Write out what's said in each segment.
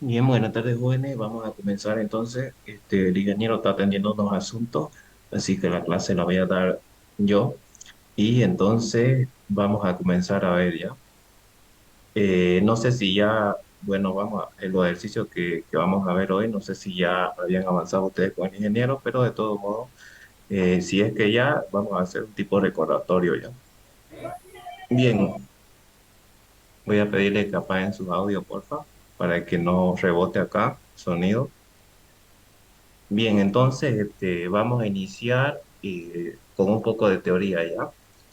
Bien, buenas tardes, jóvenes. Vamos a comenzar entonces. El ingeniero está atendiendo unos asuntos, así que la clase la voy a dar yo. Y entonces vamos a comenzar a ver ya. No sé si ya, bueno, vamos a los ejercicios que vamos a ver hoy. No sé si ya habían avanzado ustedes con el ingeniero, pero de todo modo, si es que ya, vamos a hacer un tipo de recordatorio ya. Bien, voy a pedirle que apaguen sus audios, porfa, para que no rebote acá sonido. Bien, entonces vamos a iniciar con un poco de teoría ya.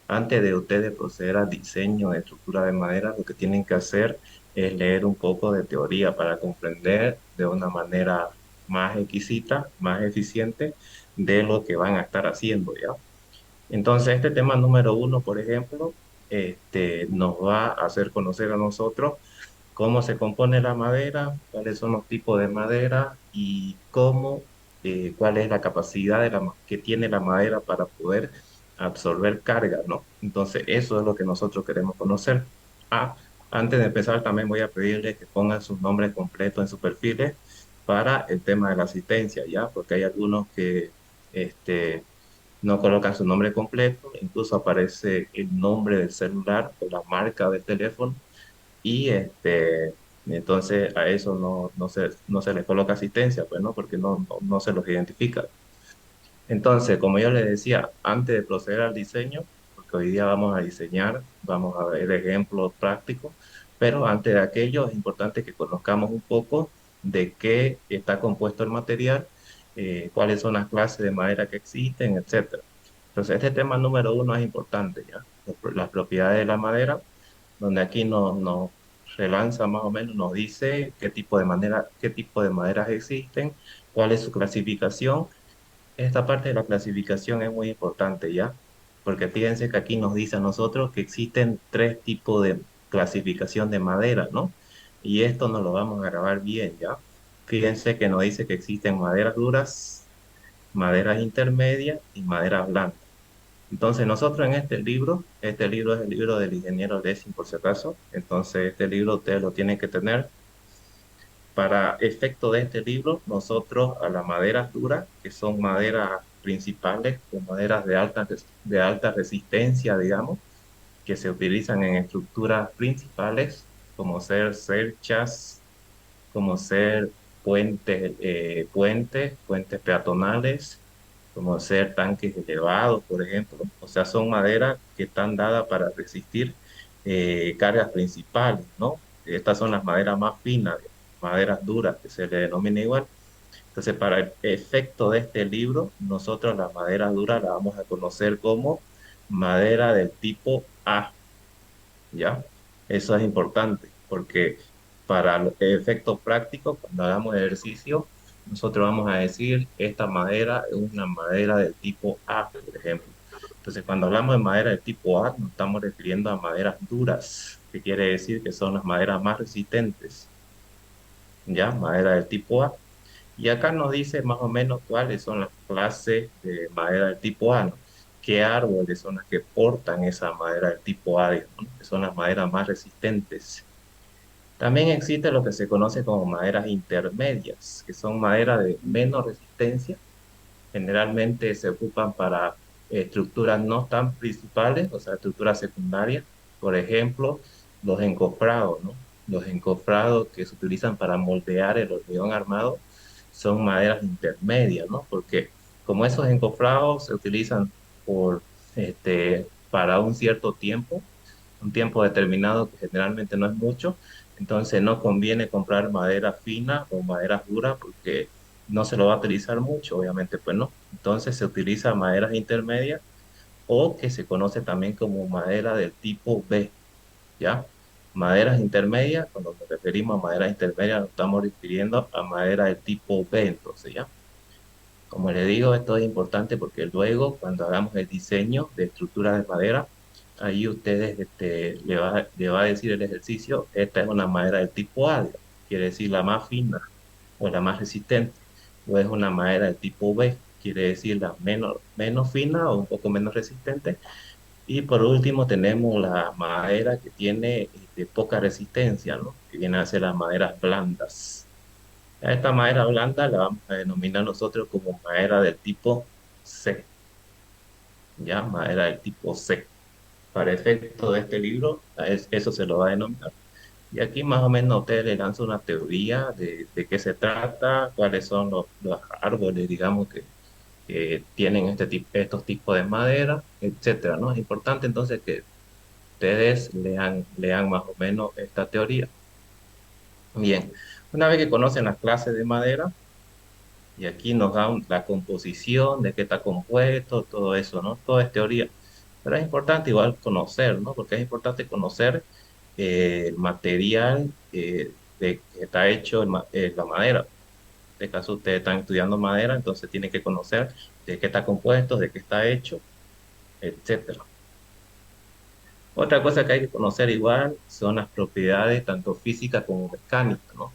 Antes de ustedes proceder al diseño de estructura de madera, lo que tienen que hacer es leer un poco de teoría para comprender de una manera más exquisita, más eficiente de lo que van a estar haciendo ya. Entonces, este tema número uno, por ejemplo, nos va a hacer conocer a nosotros cómo se compone la madera, cuáles son los tipos de madera y cuál es la capacidad que tiene la madera para poder absorber carga, ¿no? Entonces, eso es lo que nosotros queremos conocer. Ah, antes de empezar, también voy a pedirles que pongan sus nombres completos en sus perfiles para el tema de la asistencia, ¿ya? Porque hay algunos que este, no colocan su nombre completo, incluso aparece el nombre del celular o la marca del teléfono y entonces a eso no se les coloca asistencia, pues no, porque no se los identifica. Entonces, como yo les decía, antes de proceder al diseño, porque hoy día vamos a diseñar, vamos a ver ejemplos prácticos, pero antes de aquello es importante que conozcamos un poco de qué está compuesto el material, cuáles son las clases de madera que existen, etcétera. Entonces, este tema número uno es importante, ¿ya? Las propiedades de la madera, donde aquí nos relanza más o menos, nos dice qué tipo de maderas existen, cuál es su clasificación. Esta parte de la clasificación es muy importante, ¿ya? Porque fíjense que aquí nos dice a nosotros que existen tres tipos de clasificación de madera, ¿no? Y esto nos lo vamos a grabar bien, ¿ya? Fíjense que nos dice que existen maderas duras, maderas intermedias y maderas blandas. Entonces, nosotros en este libro es el libro del ingeniero Lessing, por si acaso. Entonces, este libro ustedes lo tienen que tener. Para efecto de este libro, nosotros a las maderas duras, que son maderas principales o maderas de alta resistencia, digamos, que se utilizan en estructuras principales, como ser cerchas, como ser puentes peatonales, como ser tanques elevados, por ejemplo. O sea, son maderas que están dadas para resistir cargas principales, ¿no? Estas son las maderas más finas, maderas duras, que se le denomina igual. Entonces, para el efecto de este libro, nosotros las maderas duras las vamos a conocer como madera del tipo A, ¿ya? Eso es importante porque para los efectos prácticos, cuando hagamos ejercicio, nosotros vamos a decir, esta madera es una madera del tipo A, por ejemplo. Entonces, cuando hablamos de madera del tipo A, nos estamos refiriendo a maderas duras, que quiere decir que son las maderas más resistentes, ¿ya? Madera del tipo A. Y acá nos dice más o menos cuáles son las clases de madera del tipo A, ¿no? ¿Qué árboles son las que portan esa madera del tipo A, digamos, ¿no? Que son las maderas más resistentes. También existe lo que se conoce como maderas intermedias, que son maderas de menos resistencia. Generalmente se ocupan para estructuras no tan principales, o sea, estructuras secundarias. Por ejemplo, los encofrados, ¿no? Los encofrados que se utilizan para moldear el hormigón armado son maderas intermedias, ¿no? Porque como esos encofrados se utilizan para un cierto tiempo, un tiempo determinado que generalmente no es mucho, entonces no conviene comprar madera fina o madera dura porque no se lo va a utilizar mucho, obviamente, pues no. Entonces se utiliza maderas intermedias o que se conoce también como madera del tipo B, ¿ya? Maderas intermedias, cuando nos referimos a maderas intermedias, nos estamos refiriendo a madera del tipo B, entonces, ¿ya? Como le digo, esto es importante porque luego, cuando hagamos el diseño de estructuras de madera, ahí ustedes le va a decir el ejercicio, esta es una madera del tipo A, digamos, quiere decir la más fina o la más resistente, o es una madera del tipo B, quiere decir la menos fina o un poco menos resistente. Y por último tenemos la madera que tiene poca resistencia, ¿no? Que vienen a ser las maderas blandas. A esta madera blanda la vamos a denominar nosotros como madera del tipo C, ¿ya? Madera del tipo C. Para efecto de este libro, eso se lo va a denominar. Y aquí más o menos usted le lanza una teoría de qué se trata, cuáles son los árboles, digamos, que tienen estos tipos de madera, etcétera, ¿no? Es importante entonces que ustedes lean más o menos esta teoría. Bien, una vez que conocen las clases de madera, y aquí nos da la composición, de qué está compuesto, todo eso, ¿no? Todo es teoría. Pero es importante igual conocer, ¿no? Porque es importante conocer el material de que está hecho la madera. En este caso, ustedes están estudiando madera, entonces tienen que conocer de qué está compuesto, de qué está hecho, etcétera. Otra cosa que hay que conocer igual son las propiedades tanto físicas como mecánicas, ¿no?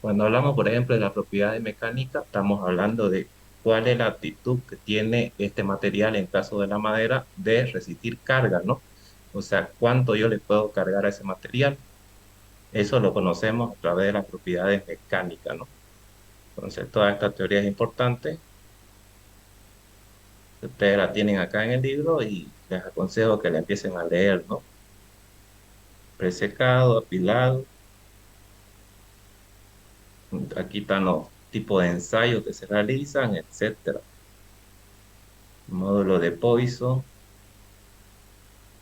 Cuando hablamos, por ejemplo, de la propiedad mecánica, estamos hablando de cuál es la aptitud que tiene este material en caso de la madera de resistir carga, ¿no? O sea, cuánto yo le puedo cargar a ese material. Eso lo conocemos a través de las propiedades mecánicas, ¿no? Entonces, toda esta teoría es importante. Ustedes la tienen acá en el libro y les aconsejo que la empiecen a leer, ¿no? Presecado, apilado. Aquí están los tipos de ensayos que se realizan, etcétera. Módulo de Poisson,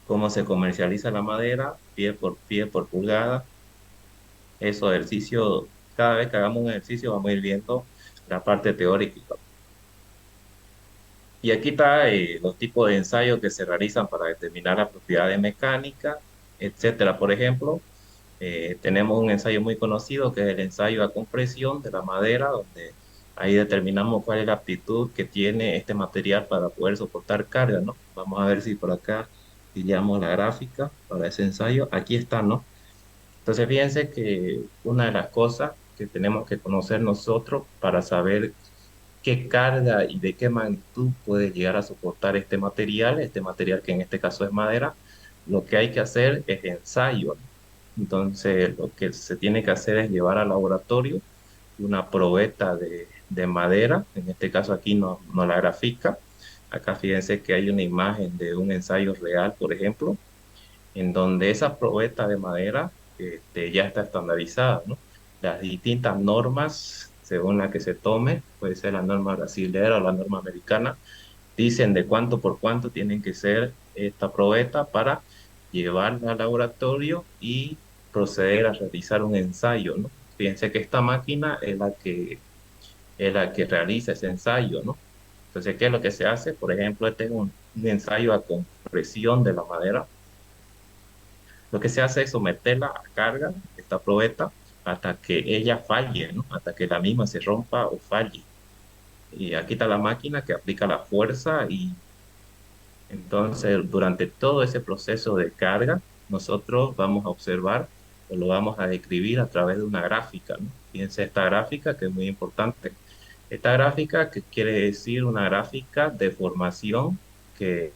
cómo se comercializa la madera, pie por pulgada. Esos ejercicios, cada vez que hagamos un ejercicio vamos a ir viendo la parte teórica. Y aquí está los tipos de ensayos que se realizan para determinar las propiedades mecánicas, etcétera. Por ejemplo, tenemos un ensayo muy conocido que es el ensayo a compresión de la madera, donde ahí determinamos cuál es la aptitud que tiene este material para poder soportar carga, ¿no? Vamos a ver si por acá pillamos la gráfica para ese ensayo. Aquí está, ¿no? Entonces, fíjense que una de las cosas que tenemos que conocer nosotros para saber qué carga y de qué magnitud puede llegar a soportar este material que en este caso es madera, lo que hay que hacer es ensayo, ¿no? Entonces, lo que se tiene que hacer es llevar al laboratorio una probeta de madera, en este caso aquí no la grafica. Acá fíjense que hay una imagen de un ensayo real, por ejemplo, en donde esa probeta de madera ya está estandarizada, ¿no? Las distintas normas, según la que se tome, puede ser la norma brasilera o la norma americana, dicen de cuánto por cuánto tienen que ser esta probeta para llevarla al laboratorio y proceder a realizar un ensayo, ¿no? Fíjense que esta máquina es la que realiza ese ensayo, ¿no? Entonces, ¿qué es lo que se hace? Por ejemplo, este es un ensayo a compresión de la madera. Lo que se hace es someterla a carga, esta probeta, hasta que ella falle, ¿no? Hasta que la misma se rompa o falle. Y aquí está la máquina que aplica la fuerza y entonces durante todo ese proceso de carga, nosotros vamos a observar o lo vamos a describir a través de una gráfica, ¿no? Fíjense esta gráfica que es muy importante. Esta gráfica que quiere decir una gráfica de formación que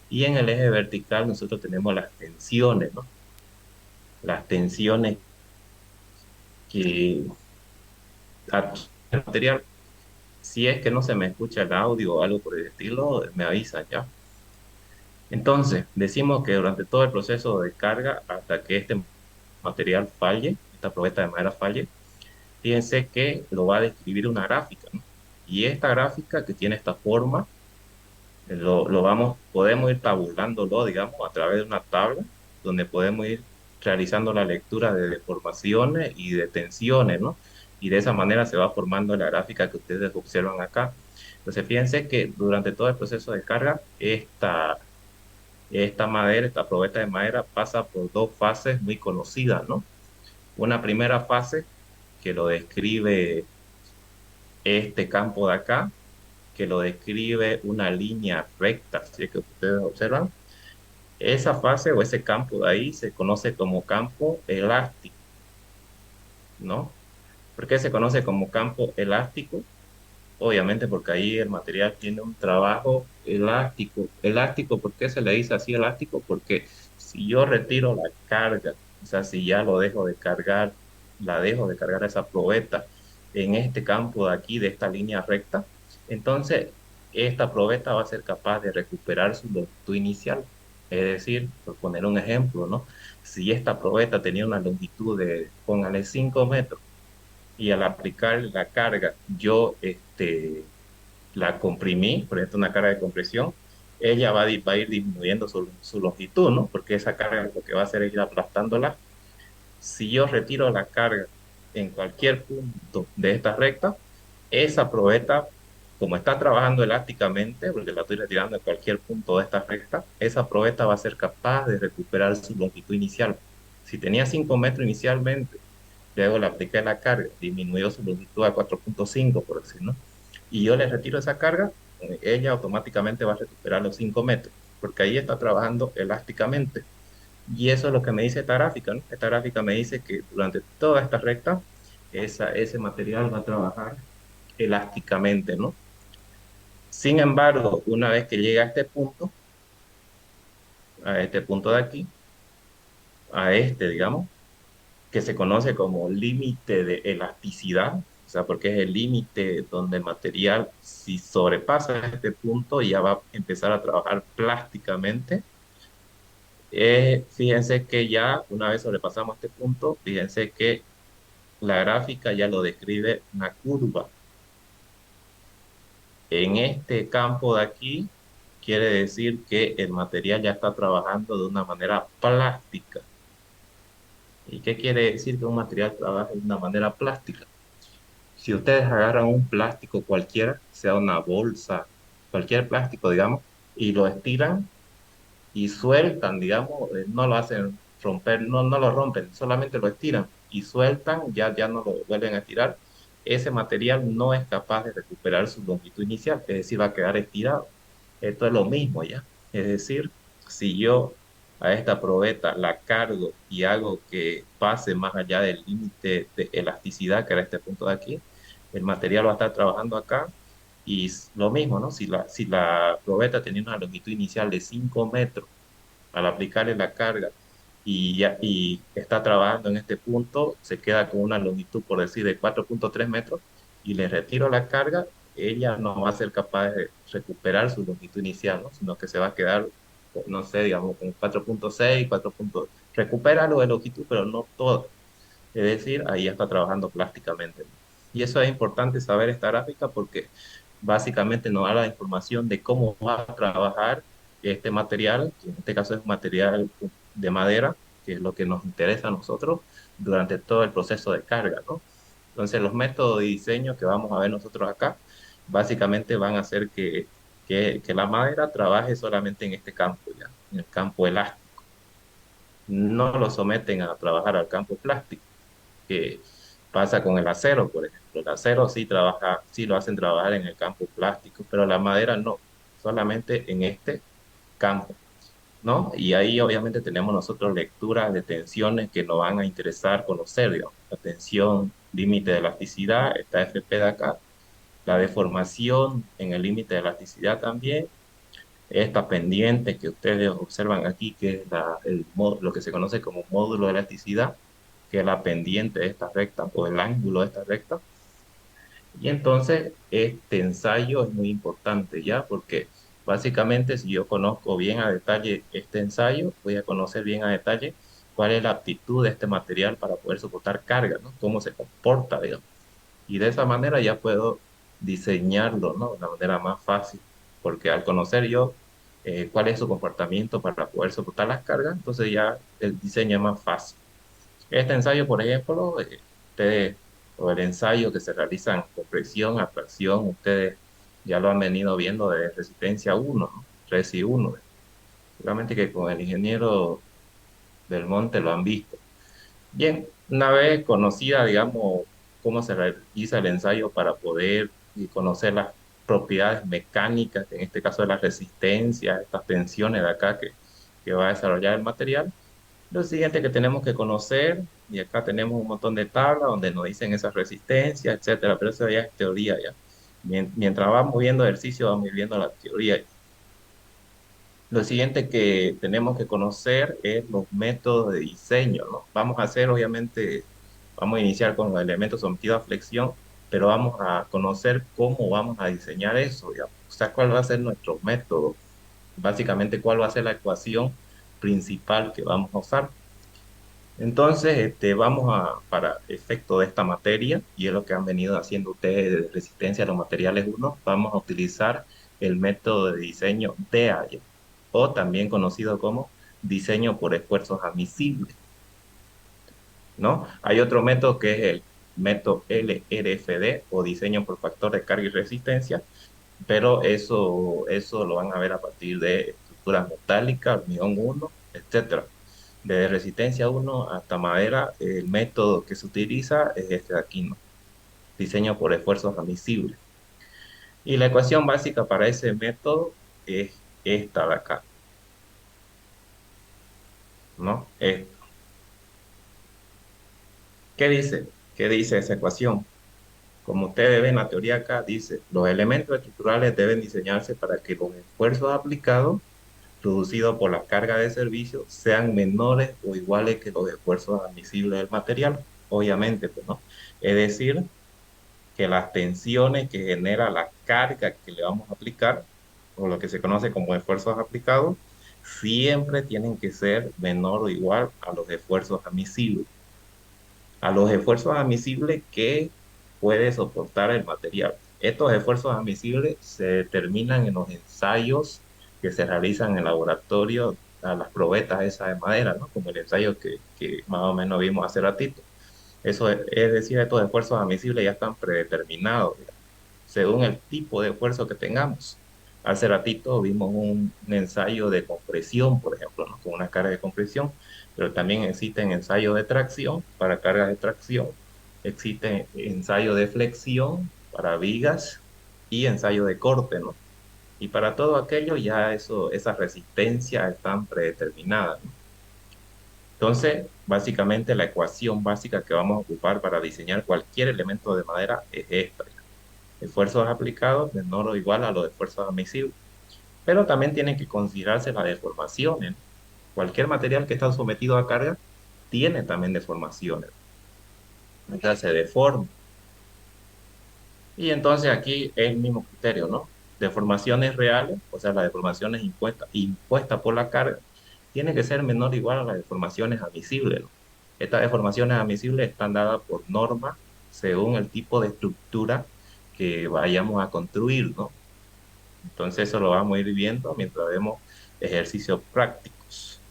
y en el eje vertical nosotros tenemos las tensiones, ¿no? Las tensiones que adquiere el material. Si es que no se me escucha el audio o algo por el estilo, me avisan ya. Entonces, decimos que durante todo el proceso de carga, hasta que este material falle, esta probeta de madera falle, fíjense que lo va a describir una gráfica, ¿no? Y esta gráfica que tiene esta forma, podemos ir tabulándolo, digamos, a través de una tabla, donde podemos ir realizando la lectura de deformaciones y de tensiones, ¿no? Y de esa manera se va formando la gráfica que ustedes observan acá. Entonces, fíjense que durante todo el proceso de carga, esta madera, esta probeta de madera, pasa por dos fases muy conocidas, ¿no? Una primera fase que lo describe este campo de acá, que lo describe una línea recta, así que ustedes observan. Esa fase o ese campo de ahí se conoce como campo elástico, ¿no? ¿Por qué se conoce como campo elástico? Obviamente porque ahí el material tiene un trabajo elástico. Elástico, ¿por qué se le dice así elástico? Porque si yo retiro la carga, o sea, si ya lo dejo de cargar, la dejo de cargar esa probeta en este campo de aquí, de esta línea recta, entonces esta probeta va a ser capaz de recuperar su longitud inicial. Es decir, por poner un ejemplo, ¿no? Si esta probeta tenía una longitud de, póngale 5 metros, y al aplicar la carga, yo la comprimí, por ejemplo, una carga de compresión, ella va a ir disminuyendo su longitud, ¿no? Porque esa carga lo que va a hacer es ir aplastándola. Si yo retiro la carga en cualquier punto de esta recta, esa probeta, como está trabajando elásticamente, porque la estoy retirando en cualquier punto de esta recta, esa probeta va a ser capaz de recuperar su longitud inicial. Si tenía 5 metros inicialmente, luego le apliqué la carga, disminuyó su longitud a 4,5 por decir, ¿no? Y yo le retiro esa carga, ella automáticamente va a recuperar los 5 metros, porque ahí está trabajando elásticamente. Y eso es lo que me dice esta gráfica, ¿no? Esta gráfica me dice que durante toda esta recta, ese material va a trabajar elásticamente, ¿no? Sin embargo, una vez que llega a este punto de aquí, a este, digamos, que se conoce como límite de elasticidad, o sea, porque es el límite donde el material, si sobrepasa este punto, ya va a empezar a trabajar plásticamente. Fíjense que ya una vez sobrepasamos este punto, fíjense que la gráfica ya lo describe una curva. En este campo de aquí, quiere decir que el material ya está trabajando de una manera plástica. ¿Y qué quiere decir que un material trabaje de una manera plástica? Si ustedes agarran un plástico cualquiera, sea una bolsa, cualquier plástico, digamos, y lo estiran y sueltan, digamos, no lo hacen romper, no lo rompen, solamente lo estiran y sueltan, ya no lo vuelven a estirar, ese material no es capaz de recuperar su longitud inicial, es decir, va a quedar estirado. Esto es lo mismo, ¿ya? Es decir, si yo a esta probeta la cargo y hago que pase más allá del límite de elasticidad, que era este punto de aquí, el material va a estar trabajando acá y lo mismo, ¿no? Si la probeta tenía una longitud inicial de 5 metros, al aplicarle la carga y está trabajando en este punto, se queda con una longitud, por decir, de 4,3 metros y le retiro la carga, ella no va a ser capaz de recuperar su longitud inicial, ¿no? Sino que se va a quedar, no sé, digamos, con 4,6, 4. Recupera algo de longitud, pero no todo. Es decir, ahí ya está trabajando plásticamente, ¿no? Y eso es importante saber esta gráfica porque básicamente nos da la información de cómo va a trabajar este material, que en este caso es un material de madera, que es lo que nos interesa a nosotros durante todo el proceso de carga, ¿no? Entonces, los métodos de diseño que vamos a ver nosotros acá, básicamente van a hacer que la madera trabaje solamente en este campo, ¿ya? En el campo elástico. No lo someten a trabajar al campo plástico que pasa con el acero, por ejemplo. El acero sí trabaja, sí lo hacen trabajar en el campo plástico, pero la madera no, solamente en este campo, ¿no? Y ahí obviamente tenemos nosotros lecturas de tensiones que nos van a interesar conocer, digamos. La tensión límite de elasticidad, esta FP de acá, la deformación en el límite de elasticidad también, esta pendiente que ustedes observan aquí, que es lo que se conoce como módulo de elasticidad, que es la pendiente de esta recta o el ángulo de esta recta. Y entonces este ensayo es muy importante ya, porque básicamente si yo conozco bien a detalle este ensayo, voy a conocer bien a detalle cuál es la aptitud de este material para poder soportar carga, ¿no? Cómo se comporta, digamos. Y de esa manera ya puedo diseñarlo, ¿no? De una manera más fácil, porque al conocer yo cuál es su comportamiento para poder soportar las cargas, entonces ya el diseño es más fácil. Este ensayo, por ejemplo, ustedes, o el ensayo que se realiza con presión, abstracción, ustedes ya lo han venido viendo de resistencia 1, ¿no? Resi 1. Seguramente que con el ingeniero del Monte lo han visto. Bien, una vez conocida, digamos, cómo se realiza el ensayo para poder conocer las propiedades mecánicas, en este caso de la resistencia, estas tensiones de acá que va a desarrollar el material, lo siguiente que tenemos que conocer, y acá tenemos un montón de tablas donde nos dicen esas resistencias, etcétera, pero eso ya es teoría ya. Mientras vamos viendo ejercicio, vamos viendo la teoría. Lo siguiente que tenemos que conocer es los métodos de diseño, ¿no? Vamos a hacer, obviamente, vamos a iniciar con los elementos sometidos a flexión, pero vamos a conocer cómo vamos a diseñar eso, digamos. O sea, cuál va a ser nuestro método, básicamente cuál va a ser la ecuación principal que vamos a usar. Entonces, vamos a, para efecto de esta materia, y es lo que han venido haciendo ustedes de resistencia a los materiales uno, vamos a utilizar el método de diseño DEAYA, o también conocido como diseño por esfuerzos admisibles, ¿no? Hay otro método que es el método LRFD, o diseño por factor de carga y resistencia, pero eso lo van a ver a partir de estructuras metálicas, hormigón uno, etcétera. De resistencia uno hasta madera, el método que se utiliza es este de aquí, ¿no? Diseño por esfuerzos admisibles. Y la ecuación básica para ese método es esta de acá, ¿no? ¿Qué dice? ¿Qué dice esa ecuación? Como ustedes ven, la teoría acá dice, los elementos estructurales deben diseñarse para que los esfuerzos aplicados producidos por la carga de servicio sean menores o iguales que los esfuerzos admisibles del material, obviamente, pues, ¿no? Es decir, que las tensiones que genera la carga que le vamos a aplicar, o lo que se conoce como esfuerzos aplicados, siempre tienen que ser menor o igual a los esfuerzos admisibles, a los esfuerzos admisibles que puede soportar el material. Estos esfuerzos admisibles se determinan en los ensayos que se realizan en el laboratorio a las probetas esas de madera, ¿no? Como el ensayo que más o menos vimos hace ratito. Eso es decir, estos esfuerzos admisibles ya están predeterminados, digamos, según el tipo de esfuerzo que tengamos. Hace ratito vimos un ensayo de compresión, por ejemplo, ¿no? Con una carga de compresión, pero también existen ensayos de tracción para cargas de tracción, existen ensayos de flexión para vigas y ensayo de corte, ¿no? Y para todo aquello ya eso, esas resistencias están predeterminadas, ¿no? Entonces, básicamente la ecuación básica que vamos a ocupar para diseñar cualquier elemento de madera es esta: esfuerzos aplicados menor o igual a los esfuerzos admisibles. Pero también tienen que considerarse las deformaciones, ¿no? Cualquier material que está sometido a carga tiene también deformaciones, o sea, se deforma. Y entonces aquí es el mismo criterio, ¿no? Deformaciones reales, o sea, las deformaciones impuestas por la carga, tiene que ser menor o igual a las deformaciones admisibles, ¿no? Estas deformaciones admisibles están dadas por norma según el tipo de estructura que vayamos a construir, ¿no? Entonces eso lo vamos a ir viendo mientras vemos ejercicios prácticos.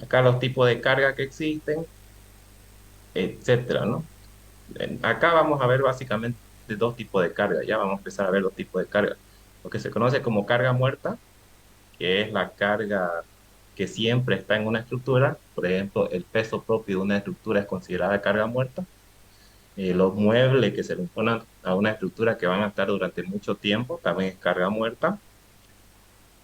Acá los tipos de carga que existen, etcétera, ¿no? Acá vamos a ver básicamente dos tipos de carga. Ya vamos a empezar a ver los tipos de carga. Lo que se conoce como carga muerta, que es la carga que siempre está en una estructura. Por ejemplo, el peso propio de una estructura es considerada carga muerta. Los muebles que se le imponen a una estructura que van a estar durante mucho tiempo también es carga muerta.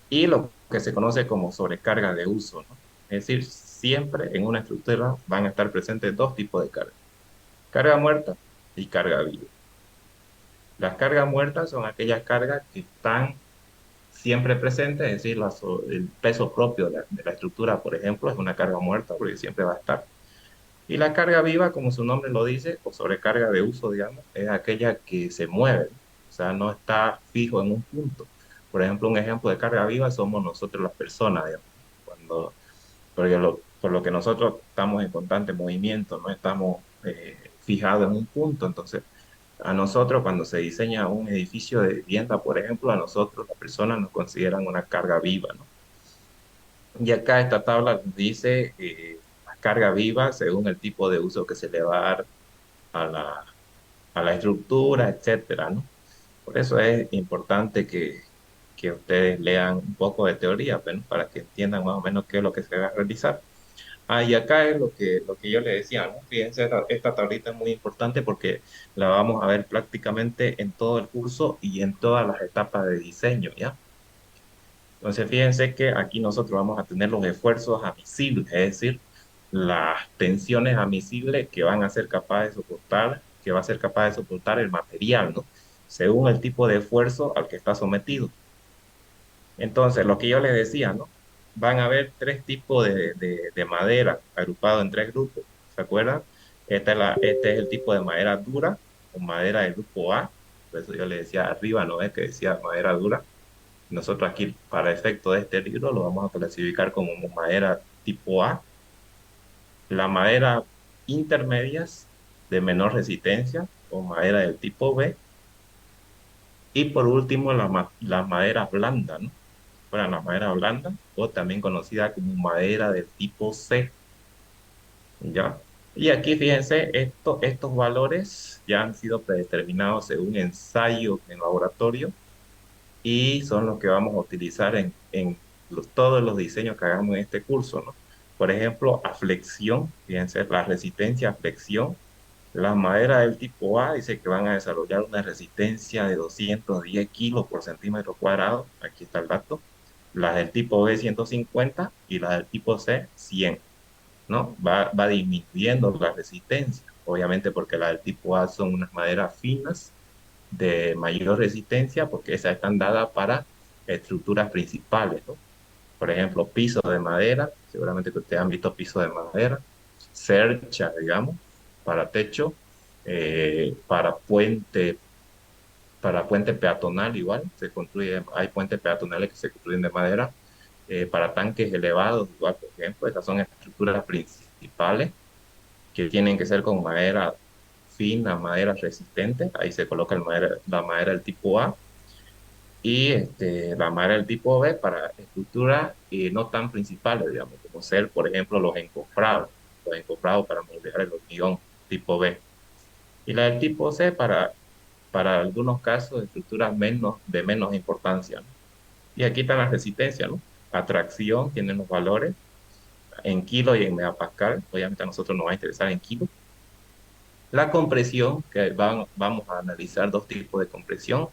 Y lo que se conoce como sobrecarga de uso, ¿no? Es decir, siempre en una estructura van a estar presentes dos tipos de carga: carga muerta y carga viva. Las cargas muertas son aquellas cargas que están siempre presentes, es decir, el peso propio de la estructura, por ejemplo, es una carga muerta porque siempre va a estar. Y la carga viva, como su nombre lo dice, o sobrecarga de uso, digamos, es aquella que se mueve, ¿no? O sea, no está fijo en un punto. Por ejemplo, un ejemplo de carga viva somos nosotros las personas, digamos, cuando, por lo que nosotros estamos en constante movimiento, no estamos fijados en un punto. Entonces, a nosotros, cuando se diseña un edificio de vivienda, por ejemplo, a nosotros, las personas, nos consideran una carga viva, ¿no? Y acá esta tabla dice la carga viva según el tipo de uso que se le va a dar a la estructura, etcétera, ¿no? Por eso es importante que ustedes lean un poco de teoría, pues, ¿no? Para que entiendan más o menos qué es lo que se va a realizar. Ah, y acá es lo que yo le decía, ¿no? Fíjense, esta tablita es muy importante porque la vamos a ver prácticamente en todo el curso y en todas las etapas de diseño, ¿ya? Entonces, fíjense que aquí nosotros vamos a tener los esfuerzos admisibles, es decir, las tensiones admisibles que van a ser capaces de soportar, que va a ser capaz de soportar el material, ¿no? según el tipo de esfuerzo al que está sometido. Entonces, lo que yo les decía, ¿no? Van a haber tres tipos de madera agrupados en tres grupos. ¿Se acuerdan? Este es el tipo de madera dura o madera del grupo A. Por eso yo le decía arriba, ¿no? Es que decía madera dura. Nosotros aquí, para efecto de este libro, lo vamos a clasificar como madera tipo A. La madera intermedias de menor resistencia o madera del tipo B. Y por último, la madera blanda, ¿no? Fueran las maderas blandas o también conocida como madera del tipo C, ¿ya? Y aquí fíjense, estos valores ya han sido predeterminados según ensayo en laboratorio y son los que vamos a utilizar en todos los diseños que hagamos en este curso, ¿no? Por ejemplo, a flexión, fíjense, la resistencia a flexión. Las maderas del tipo A dice que van a desarrollar una resistencia de 210 kilos por centímetro cuadrado. Aquí está el dato. Las del tipo B 150 y las del tipo C 100, ¿no? Va disminuyendo la resistencia, obviamente porque las del tipo A son unas maderas finas de mayor resistencia porque esas están dadas para estructuras principales, ¿no? Por ejemplo, piso de madera, seguramente que ustedes han visto piso de madera, cercha, digamos, para techo, para puente peatonal igual, se construye, hay puentes peatonales que se construyen de madera, para tanques elevados igual, por ejemplo, esas son estructuras principales que tienen que ser con madera fina, madera resistente, ahí se coloca la madera del tipo A, y la madera del tipo B para estructuras no tan principales, digamos, como ser, por ejemplo, los encofrados para moldear el hormigón tipo B. Y la del tipo C para algunos casos, estructuras de menos importancia, ¿no? Y aquí están las resistencias, ¿no? Atracción, tienen los valores en kilo y en megapascal. Obviamente a nosotros nos va a interesar en kilo. La compresión, vamos a analizar dos tipos de compresión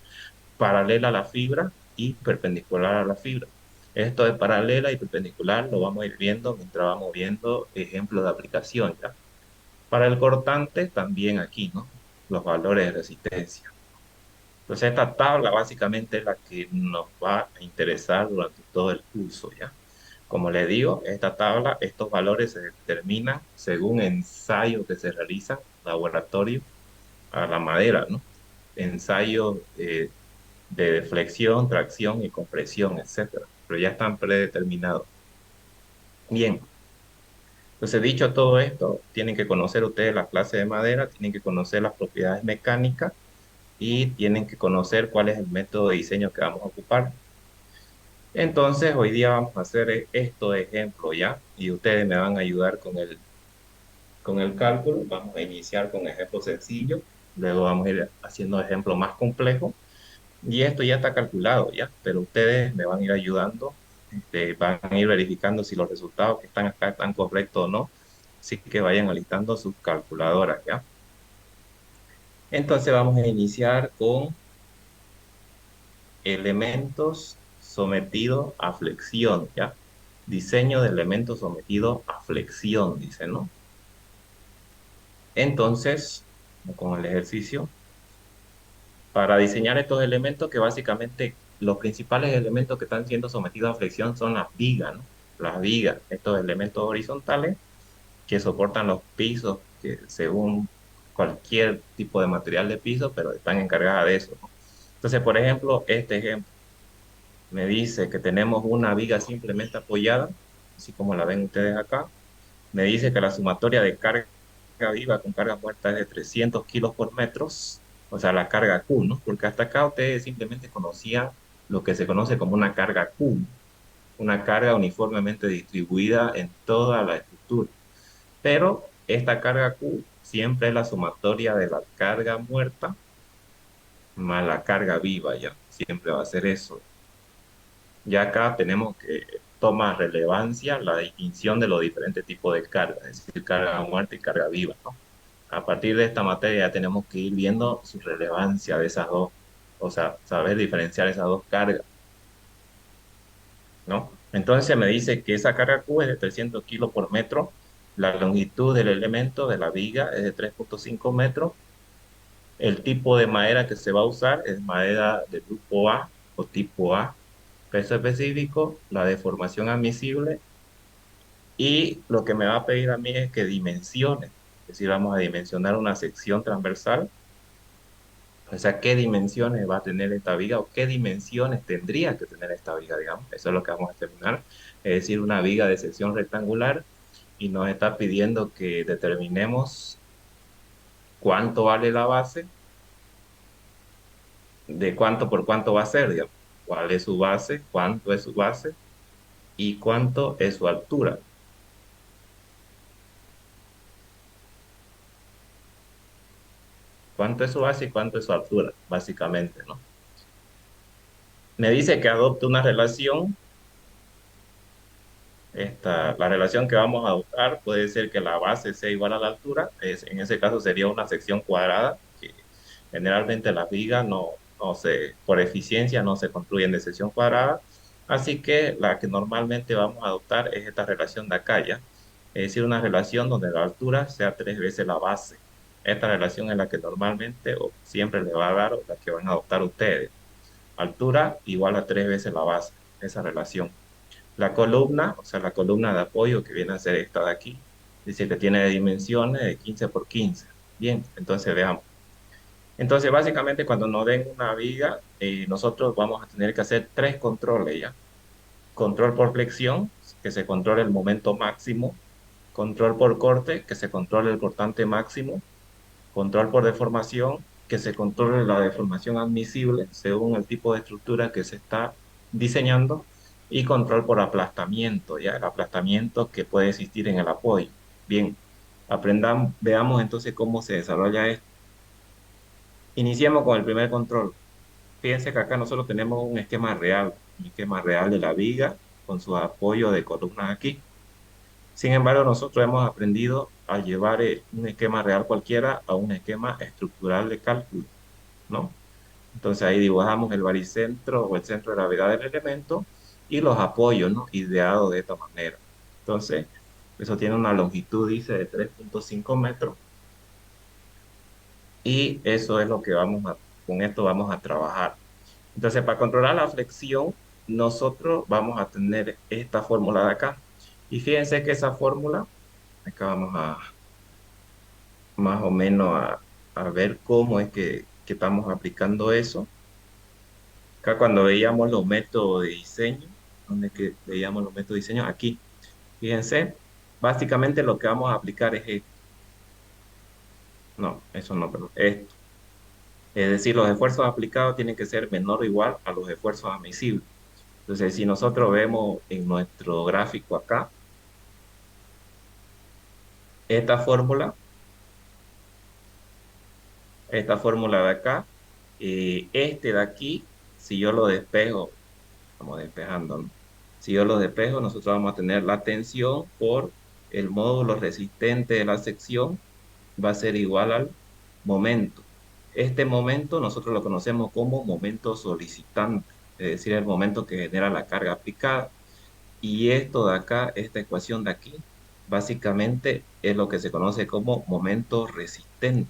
paralela a la fibra y perpendicular a la fibra. Esto de paralela y perpendicular lo vamos a ir viendo mientras vamos viendo ejemplos de aplicación, ¿ya? Para el cortante, también aquí, ¿no? Los valores de resistencia. Entonces, esta tabla básicamente es la que nos va a interesar durante todo el curso, ¿ya? Como le digo, esta tabla, estos valores se determinan según ensayos que se realizan en laboratorio a la madera, ¿no? Ensayos de flexión, tracción y compresión, etcétera. Pero ya están predeterminados. Bien, entonces dicho todo esto, tienen que conocer ustedes la clase de madera, tienen que conocer las propiedades mecánicas y tienen que conocer cuál es el método de diseño que vamos a ocupar. Entonces, hoy día vamos a hacer esto de ejemplo ya y ustedes me van a ayudar con el cálculo. Vamos a iniciar con ejemplos sencillos, luego vamos a ir haciendo ejemplos más complejos. Y esto ya está calculado, ya, pero ustedes me van a ir ayudando, van a ir verificando si los resultados que están acá están correctos o no, así que vayan alistando sus calculadoras, ya. Entonces vamos a iniciar con elementos sometidos a flexión, ya. Diseño de elementos sometidos a flexión, dice, ¿no? Entonces, con el ejercicio. Para diseñar estos elementos que básicamente los principales elementos que están siendo sometidos a flexión son las vigas, ¿no? Las vigas, estos elementos horizontales que soportan los pisos, que según cualquier tipo de material de piso, pero están encargadas de eso, ¿no? Entonces, por ejemplo, este ejemplo me dice que tenemos una viga simplemente apoyada, así como la ven ustedes acá. Me dice que la sumatoria de carga viva con carga muerta es de 300 kilos por metros, o sea, la carga Q, ¿no? Porque hasta acá ustedes simplemente conocían lo que se conoce como una carga Q, una carga uniformemente distribuida en toda la estructura. Pero esta carga Q siempre es la sumatoria de la carga muerta más la carga viva, ya. Siempre va a ser eso. Ya acá tenemos que toma relevancia la distinción de los diferentes tipos de carga, es decir, carga muerta y carga viva, ¿no? A partir de esta materia ya tenemos que ir viendo su relevancia de esas dos, o sea, saber diferenciar esas dos cargas, ¿no? Entonces me dice que esa carga Q es de 300 kilos por metro, la longitud del elemento de la viga es de 3,5 metros El tipo de madera que se va a usar es madera de grupo A o tipo A, peso específico, la deformación admisible y lo que me va a pedir a mí es que dimensione, es decir, vamos a dimensionar una sección transversal, o sea, qué dimensiones va a tener esta viga o qué dimensiones tendría que tener esta viga, digamos, eso es lo que vamos a determinar, es decir, una viga de sección rectangular y nos está pidiendo que determinemos cuánto vale la base, de cuánto por cuánto va a ser, digamos, cuál es su base, cuánto es su base y cuánto es su altura. Cuánto es su base y cuánto es su altura, básicamente, ¿no? Me dice que adopte una relación. La relación que vamos a adoptar puede ser que la base sea igual a la altura. En ese caso sería una sección cuadrada, que generalmente las vigas por eficiencia no se construyen de sección cuadrada. Así que la que normalmente vamos a adoptar es esta relación de acá, ¿ya? Es decir, una relación donde la altura sea tres veces la base. Esta relación es la que normalmente o siempre le va a dar o la que van a adoptar ustedes. Altura igual a tres veces la base, esa relación. La columna, o sea, la columna de apoyo que viene a ser esta de aquí, dice que tiene dimensiones de 15 por 15. Bien, entonces veamos. Entonces, básicamente, cuando nos den una viga, nosotros vamos a tener que hacer tres controles, ¿ya? Control por flexión, que se controle el momento máximo. Control por corte, que se controle el cortante máximo. Control por deformación, que se controle la deformación admisible según el tipo de estructura que se está diseñando. Y control por aplastamiento, ¿ya? El aplastamiento que puede existir en el apoyo. Bien, veamos entonces cómo se desarrolla esto. Iniciemos con el primer control. Fíjense que acá nosotros tenemos un esquema real de la viga con su apoyo de columnas aquí. Sin embargo, nosotros hemos aprendido a llevar un esquema real cualquiera a un esquema estructural de cálculo, ¿no? Entonces ahí dibujamos el baricentro o el centro de gravedad del elemento y los apoyos, ¿no? Ideados de esta manera. Entonces, eso tiene una longitud, dice, de 3,5 metros y eso es lo que con esto vamos a trabajar. Entonces, para controlar la flexión, nosotros vamos a tener esta fórmula de acá. Y fíjense que esa fórmula, acá vamos a más o menos a ver cómo es que estamos aplicando eso. Acá cuando veíamos los métodos de diseño, ¿dónde es que veíamos los métodos de diseño? Aquí, fíjense, básicamente lo que vamos a aplicar es esto. No, eso no, pero esto. Es decir, los esfuerzos aplicados tienen que ser menor o igual a los esfuerzos admisibles. Entonces, si nosotros vemos en nuestro gráfico acá, esta fórmula, esta fórmula de acá, este de aquí, si yo lo despejo, estamos despejando, ¿no? Si yo lo despejo, nosotros vamos a tener la tensión por el módulo resistente de la sección, va a ser igual al momento. Este momento nosotros lo conocemos como momento solicitante, es decir, el momento que genera la carga aplicada. Y esto de acá, esta ecuación de aquí, básicamente es lo que se conoce como momento resistente,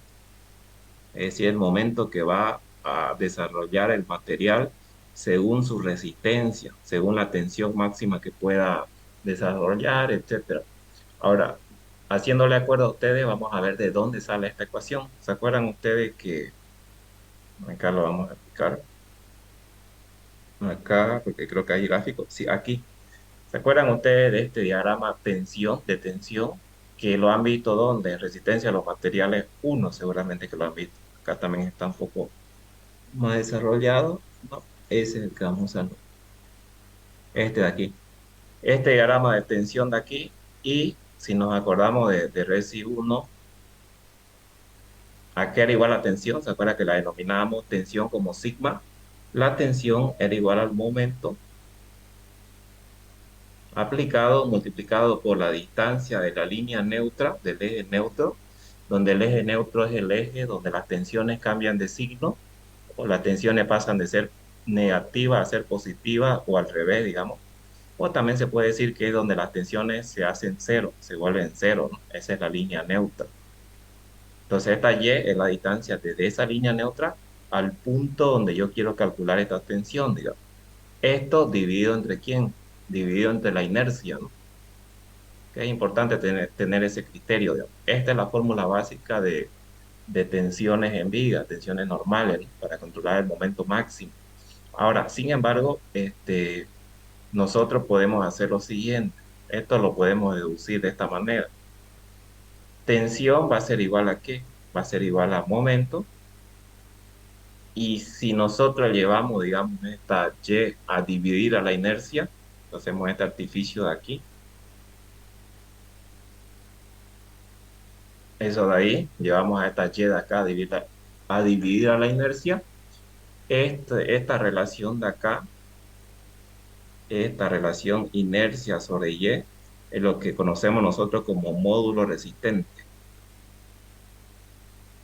es decir, el momento que va a desarrollar el material según su resistencia, según la tensión máxima que pueda desarrollar, etcétera. Ahora, haciéndole acuerdo a ustedes, vamos a ver de dónde sale esta ecuación. ¿Se acuerdan ustedes que acá lo vamos a aplicar? Acá, porque creo que hay gráfico. Sí, aquí. ¿Se acuerdan ustedes de este diagrama de tensión, que lo han visto donde? En resistencia a los materiales uno seguramente que lo han visto. Acá también está un poco más desarrollado, ¿no? Ese es el que vamos a usar, este de aquí. Este diagrama de tensión de aquí, y si nos acordamos de Resi 1, ¿a qué era igual la tensión? ¿Se acuerda que la denominábamos tensión como sigma? La tensión era igual al momento aplicado multiplicado por la distancia de la línea neutra, del eje neutro, donde el eje neutro es el eje donde las tensiones cambian de signo, o las tensiones pasan de ser negativas a ser positivas, o al revés, digamos. O también se puede decir que es donde las tensiones se hacen cero, se vuelven cero, ¿no? Esa es la línea neutra. Entonces esta y es la distancia desde esa línea neutra al punto donde yo quiero calcular esta tensión, digamos. Esto dividido entre quién? Dividido entre la inercia, ¿no? Que es importante tener ese criterio, digamos. Esta es la fórmula básica de tensiones en viga, tensiones normales, ¿no? Para controlar el momento máximo. Ahora, sin embargo, nosotros podemos hacer lo siguiente. Esto lo podemos deducir de esta manera. Tensión va a ser igual a ¿qué? Va a ser igual a momento. Y si nosotros llevamos, digamos, esta Y a dividir a la inercia, hacemos este artificio de aquí, eso de ahí, llevamos a esta Y de acá a dividir a la inercia, esta relación de acá, esta relación inercia sobre Y, es lo que conocemos nosotros como módulo resistente.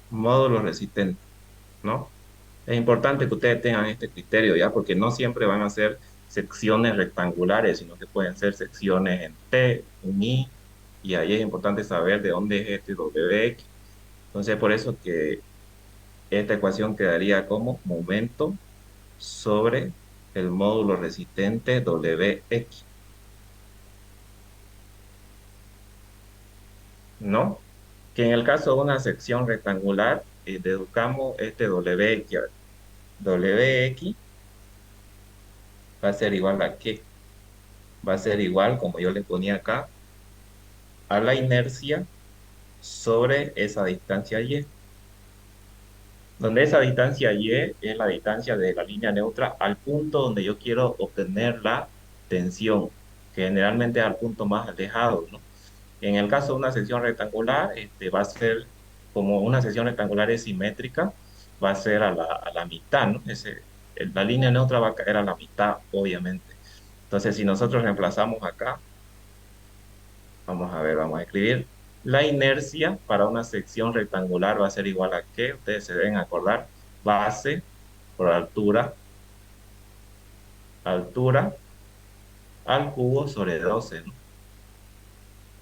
Módulo resistente, ¿no? Es importante que ustedes tengan este criterio ya, porque no siempre van a ser secciones rectangulares, sino que pueden ser secciones en T, en I, y ahí es importante saber de dónde es este WX. Entonces, por eso que esta ecuación quedaría como momento sobre el módulo resistente WX, ¿no? Que en el caso de una sección rectangular, deduzcamos este WX. A ver, WX va a ser igual a ¿qué? Va a ser igual, como yo le ponía acá, a la inercia sobre esa distancia y, donde esa distancia y es la distancia de la línea neutra al punto donde yo quiero obtener la tensión, que generalmente es al punto más alejado, ¿no? En el caso de una sección rectangular, va a ser como una sección rectangular es simétrica, va a ser a la mitad, ¿no? La línea neutra va a caer a la mitad, obviamente. Entonces, si nosotros reemplazamos acá, vamos a ver, vamos a escribir. La inercia para una sección rectangular va a ser igual a ¿qué? Ustedes se deben acordar. Base por altura al cubo sobre 12, ¿no?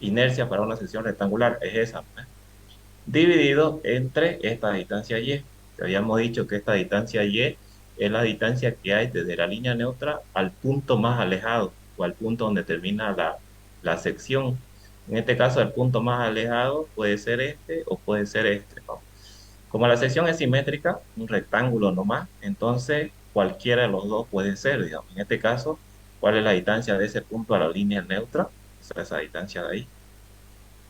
Inercia para una sección rectangular es esa, ¿no? Dividido entre esta distancia y. Te habíamos dicho que esta distancia y es la distancia que hay desde la línea neutra al punto más alejado o al punto donde termina la sección. En este caso, el punto más alejado puede ser este o puede ser este, ¿no? Como la sección es simétrica, un rectángulo nomás, entonces cualquiera de los dos puede ser, digamos. En este caso, ¿cuál es la distancia de ese punto a la línea neutra? O sea, esa distancia de ahí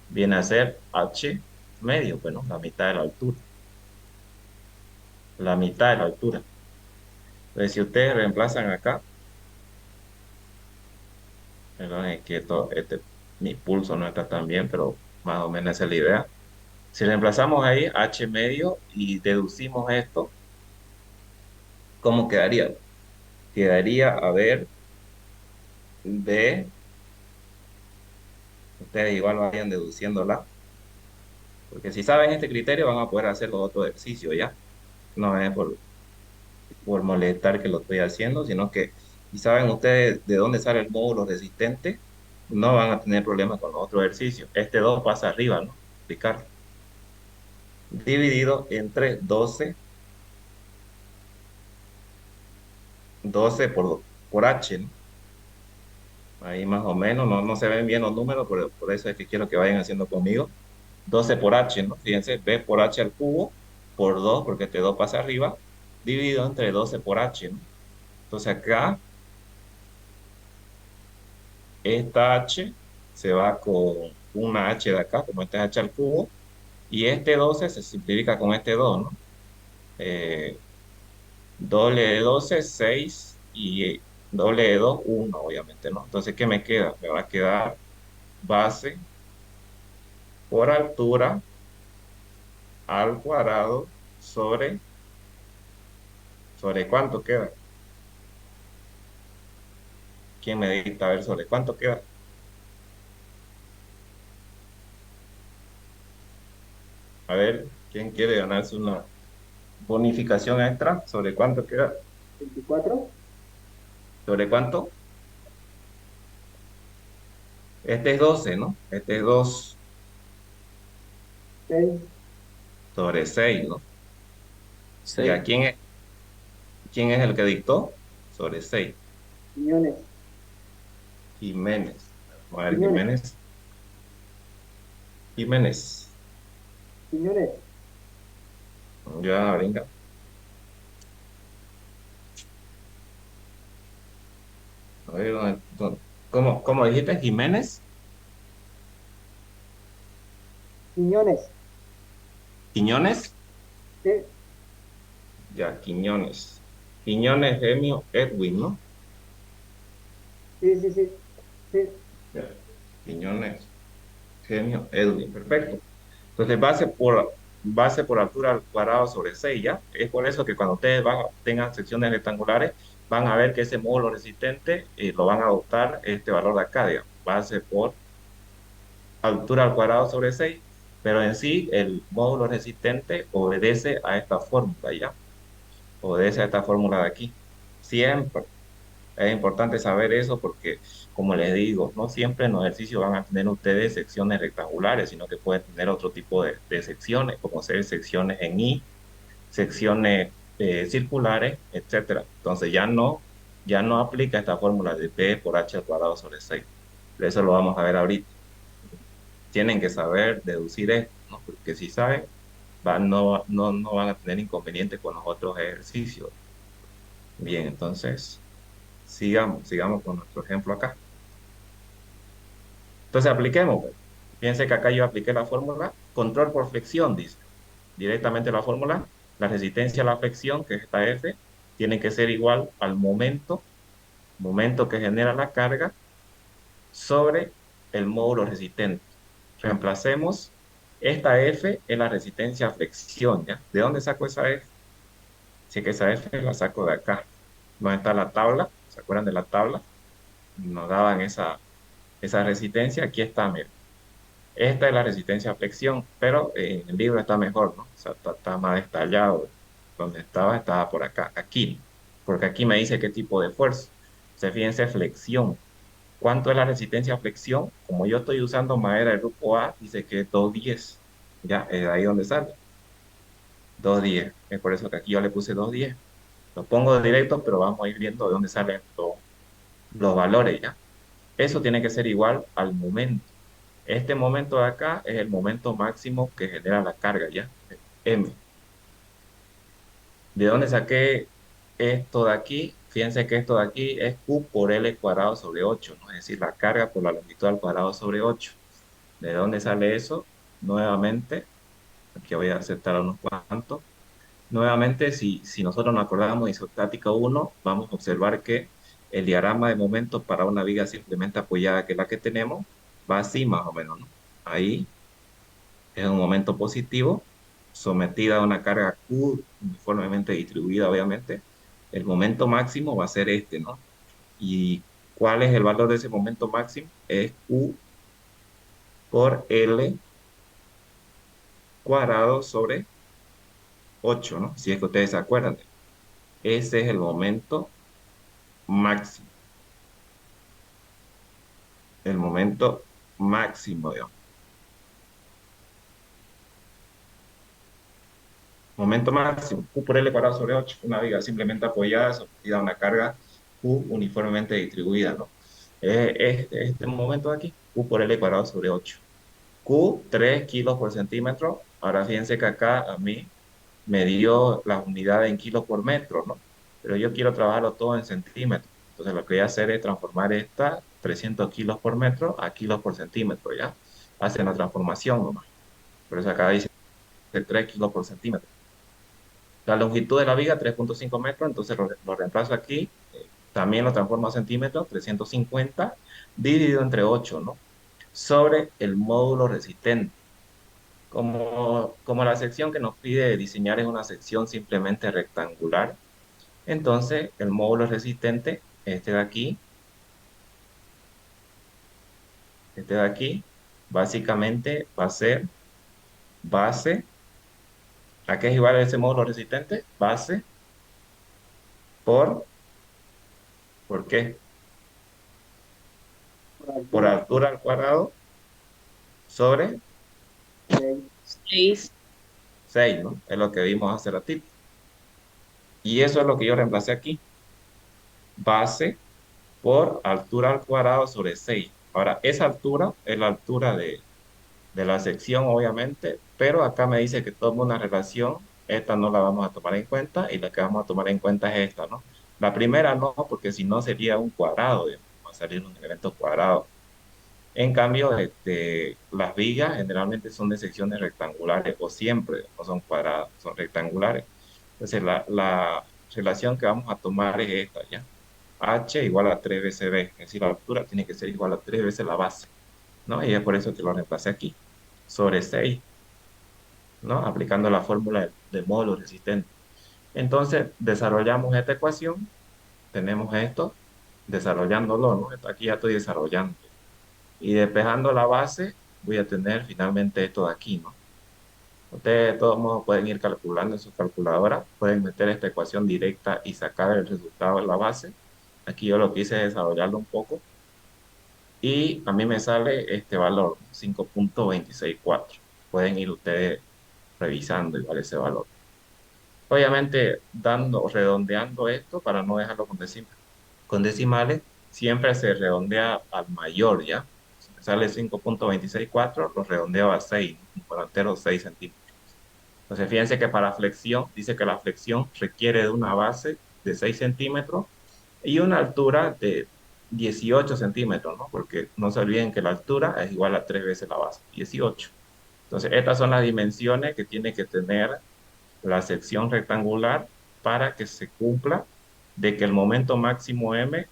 viene a ser h medio, bueno, la mitad de la altura. La mitad de la altura. Entonces, si ustedes reemplazan acá, perdón, es que mi pulso no está tan bien, pero más o menos esa es la idea. Si reemplazamos ahí h medio y deducimos esto, ¿cómo quedaría? Quedaría, a ver, de, ustedes igual vayan deduciéndola, porque si saben este criterio van a poder hacer los otros ejercicios, ¿ya? No es por molestar que lo estoy haciendo, sino que si saben ustedes de dónde sale el módulo resistente, no van a tener problemas con los otros ejercicios. Este 2 pasa arriba, ¿no? Explicar. Dividido entre 12 por H, ¿no? Ahí más o menos, no se ven bien los números, por eso es que quiero que vayan haciendo conmigo. 12 por H, ¿no? Fíjense, B por H al cubo, por 2 porque este 2 pasa arriba, dividido entre 12 por H, ¿no? Entonces acá, esta H se va con una H de acá, como este es H al cubo, y este 12 se simplifica con este 2, ¿no? Eh, doble de 12 6 y doble de 2 1 obviamente, ¿no? Entonces, ¿qué me queda? Me va a quedar base por altura al cuadrado ¿sobre cuánto queda? ¿Quién me dicta a ver sobre cuánto queda? A ver, ¿quién quiere ganarse una bonificación extra? ¿Sobre cuánto queda? 24, ¿Sobre cuánto? Este es 12, ¿no? Este es 2. 6, sobre 6, ¿no? Ya, 6. ¿quién es el que dictó? Sobre 6. Quiñones. Jiménez. A ver, Quiñones. Jiménez. Jiménez. Quiñones. Ya, venga. A ver, ¿cómo dijiste? Jiménez. Quiñones. Quiñones. Sí, Ya, Quiñones. Quiñones, Gemio, Edwin, ¿no? sí, sí, sí. Sí. Ya. Quiñones, Gemio, Edwin. Perfecto. Entonces, base por altura al cuadrado sobre 6, ¿ya? Es por eso que cuando ustedes tengan secciones rectangulares, van a ver que ese módulo resistente lo van a adoptar este valor de acá, digamos, base por altura al cuadrado sobre 6, pero en sí el módulo resistente obedece a esta fórmula, ¿ya? Obedece a esta fórmula de aquí. Siempre es importante saber eso porque, como les digo, no siempre en los ejercicios van a tener ustedes secciones rectangulares, sino que pueden tener otro tipo de secciones, como ser secciones en I, secciones circulares, etcétera. Entonces ya no aplica esta fórmula de P por H al cuadrado sobre 6. Eso lo vamos a ver ahorita. Tienen que saber deducir esto, ¿no? Porque si saben, no van a tener inconvenientes con los otros ejercicios. Bien, entonces sigamos con nuestro ejemplo acá. Entonces apliquemos, pues. Fíjense que acá yo apliqué la fórmula control por flexión, dice. Directamente la fórmula, la resistencia a la flexión, que es esta F, tiene que ser igual al momento que genera la carga sobre el módulo resistente. Reemplacemos esta F en la resistencia a flexión, ¿ya? ¿De dónde saco esa F? Si es que esa F la saco de acá. ¿Dónde está la tabla? ¿Se acuerdan de la tabla? Nos daban esa resistencia. Aquí está, miren. Esta es la resistencia a flexión, pero en el libro está mejor, ¿no? O sea, está más detallado. Donde estaba por acá, aquí. Porque aquí me dice qué tipo de fuerza. Se fíjense, flexión. ¿Cuánto es la resistencia a flexión? Como yo estoy usando madera del grupo A, dice que es 210. Ya, es ahí donde sale. 210. Es por eso que aquí yo le puse 210. Lo pongo directo, pero vamos a ir viendo de dónde salen los valores, ¿ya? Eso tiene que ser igual al momento. Este momento de acá es el momento máximo que genera la carga, ¿ya? M. ¿De dónde saqué esto de aquí? Fíjense que esto de aquí es Q por L cuadrado sobre 8, ¿no? Es decir, la carga por la longitud al cuadrado sobre 8. ¿De dónde sale eso? Nuevamente, aquí voy a aceptar unos cuantos. Nuevamente, si nosotros nos acordamos de isostática 1, vamos a observar que el diagrama de momentos para una viga simplemente apoyada, que es la que tenemos, va así más o menos, ¿no? Ahí es un momento positivo, sometida a una carga Q uniformemente distribuida, obviamente. El momento máximo va a ser este, ¿no? ¿Y cuál es el valor de ese momento máximo? Es Q por L cuadrado sobre 8, ¿no? Si es que ustedes se acuerdan. Ese es el momento máximo, el momento máximo, digamos. Momento máximo, Q por L cuadrado sobre 8, una viga simplemente apoyada, sometida a una carga Q uniformemente distribuida, ¿no? Este momento de aquí, Q por L cuadrado sobre 8. Q, 3 kilos por centímetro. Ahora fíjense que acá a mí me dio las unidades en kilos por metro, ¿no? Pero yo quiero trabajarlo todo en centímetros. Entonces lo que voy a hacer es transformar esta 300 kilos por metro a kilos por centímetro, ¿ya? Hacen la transformación nomás. Por eso acá dice 3 kilos por centímetro. La longitud de la viga, 3,5 metros, entonces lo reemplazo aquí. También lo transformo a centímetros, 350, dividido entre 8, ¿no? Sobre el módulo resistente. Como la sección que nos pide diseñar es una sección simplemente rectangular, entonces el módulo resistente, este de aquí, básicamente va a ser base. ¿A qué es igual ese módulo resistente? Base ¿por qué? Por Por altura. altura al cuadrado sobre 6. 6. 6, ¿no? Es lo que vimos hace ratito. Y eso es lo que yo reemplacé aquí. Base por altura al cuadrado sobre 6. Ahora, esa altura es la altura de la sección, obviamente, pero acá me dice que toma una relación. Esta no la vamos a tomar en cuenta y la que vamos a tomar en cuenta es esta, ¿no? La primera no, porque si no sería un cuadrado, digamos, va a salir un elemento cuadrado. En cambio, las vigas generalmente son de secciones rectangulares o siempre no son cuadradas, son rectangulares. Entonces, la relación que vamos a tomar es esta, ¿ya? H igual a 3 veces B, es decir, la altura tiene que ser igual a 3 veces la base, ¿no? Y es por eso que lo reemplacé aquí, sobre 6, ¿no? Aplicando la fórmula del módulo resistente. Entonces, desarrollamos esta ecuación, tenemos esto, desarrollándolo, ¿no? Aquí ya estoy desarrollando. Y despejando la base, voy a tener finalmente esto de aquí, ¿no? Ustedes de todos modos pueden ir calculando en su calculadora, pueden meter esta ecuación directa y sacar el resultado de la base. Aquí yo lo que hice es desarrollarlo un poco y a mí me sale este valor, ¿no? 5,264. Pueden ir ustedes revisando igual ese valor. Obviamente, redondeando esto para no dejarlo con decimales, siempre se redondea al mayor, ¿ya? Si me sale 5,264, lo redondeo a 6, ¿no? Un entero 6 centímetros. Entonces, fíjense que para flexión, dice que la flexión requiere de una base de 6 centímetros y una altura de 18 centímetros, ¿no? Porque no se olviden que la altura es igual a 3 veces la base, 18. Entonces, estas son las dimensiones que tiene que tener la sección rectangular para que se cumpla de que el momento máximo M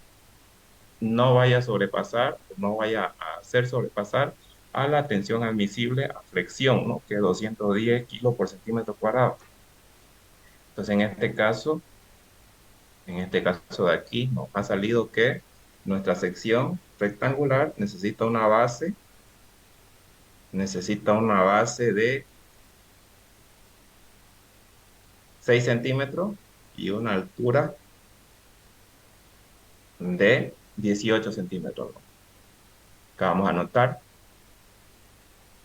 no vaya a sobrepasar, no vaya a hacer sobrepasar a la tensión admisible a flexión, ¿no? Que es 210 kilos por centímetro cuadrado. Entonces, en este caso de aquí, nos ha salido que nuestra sección rectangular necesita una base de 6 centímetros y una altura de 18 centímetros, ¿no? Acá vamos a anotar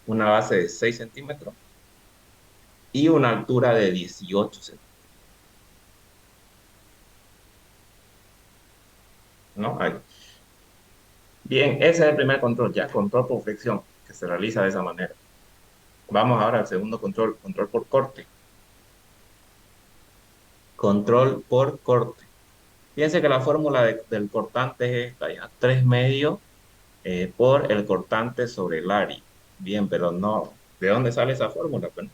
una base de 6 centímetros y una altura de 18 centímetros, ¿no? Ahí. Bien, ese es el primer control, ya, control por flexión, que se realiza de esa manera. Vamos ahora al segundo control, control por corte. Control por corte. Fíjense que la fórmula del cortante es esta, ya, 3 medios por el cortante sobre el área. Bien, pero no, ¿de dónde sale esa fórmula? Bueno,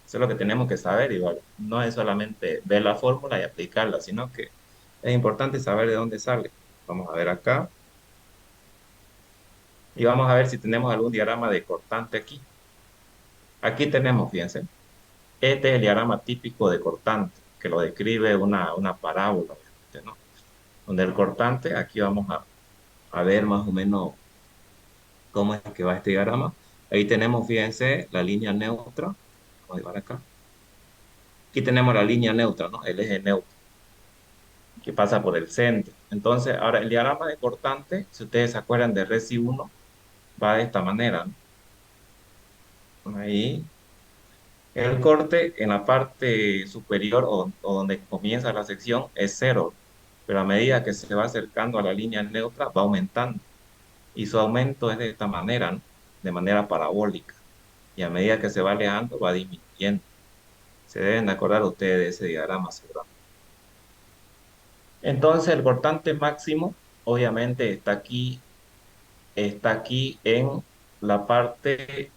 eso es lo que tenemos que saber igual. No es solamente ver la fórmula y aplicarla, sino que es importante saber de dónde sale. Vamos a ver acá y vamos a ver si tenemos algún diagrama de cortante aquí. Aquí tenemos, fíjense, este es el diagrama típico de cortante, que lo describe una parábola, obviamente, ¿no? Donde el cortante, aquí vamos a ver más o menos cómo es que va este diagrama. Ahí tenemos, fíjense, la línea neutra. Vamos a llevar acá. Aquí tenemos la línea neutra, ¿no? El eje neutro, que pasa por el centro. Entonces, ahora el diagrama de cortante, si ustedes se acuerdan de Resi 1, va de esta manera, ¿no? Ahí. El corte en la parte superior o donde comienza la sección es cero, pero a medida que se va acercando a la línea neutra va aumentando. Y su aumento es de esta manera, ¿no? De manera parabólica. Y a medida que se va alejando va disminuyendo. Se deben de acordar ustedes de ese diagrama, seguramente. Entonces, el cortante máximo, obviamente, está aquí en la parte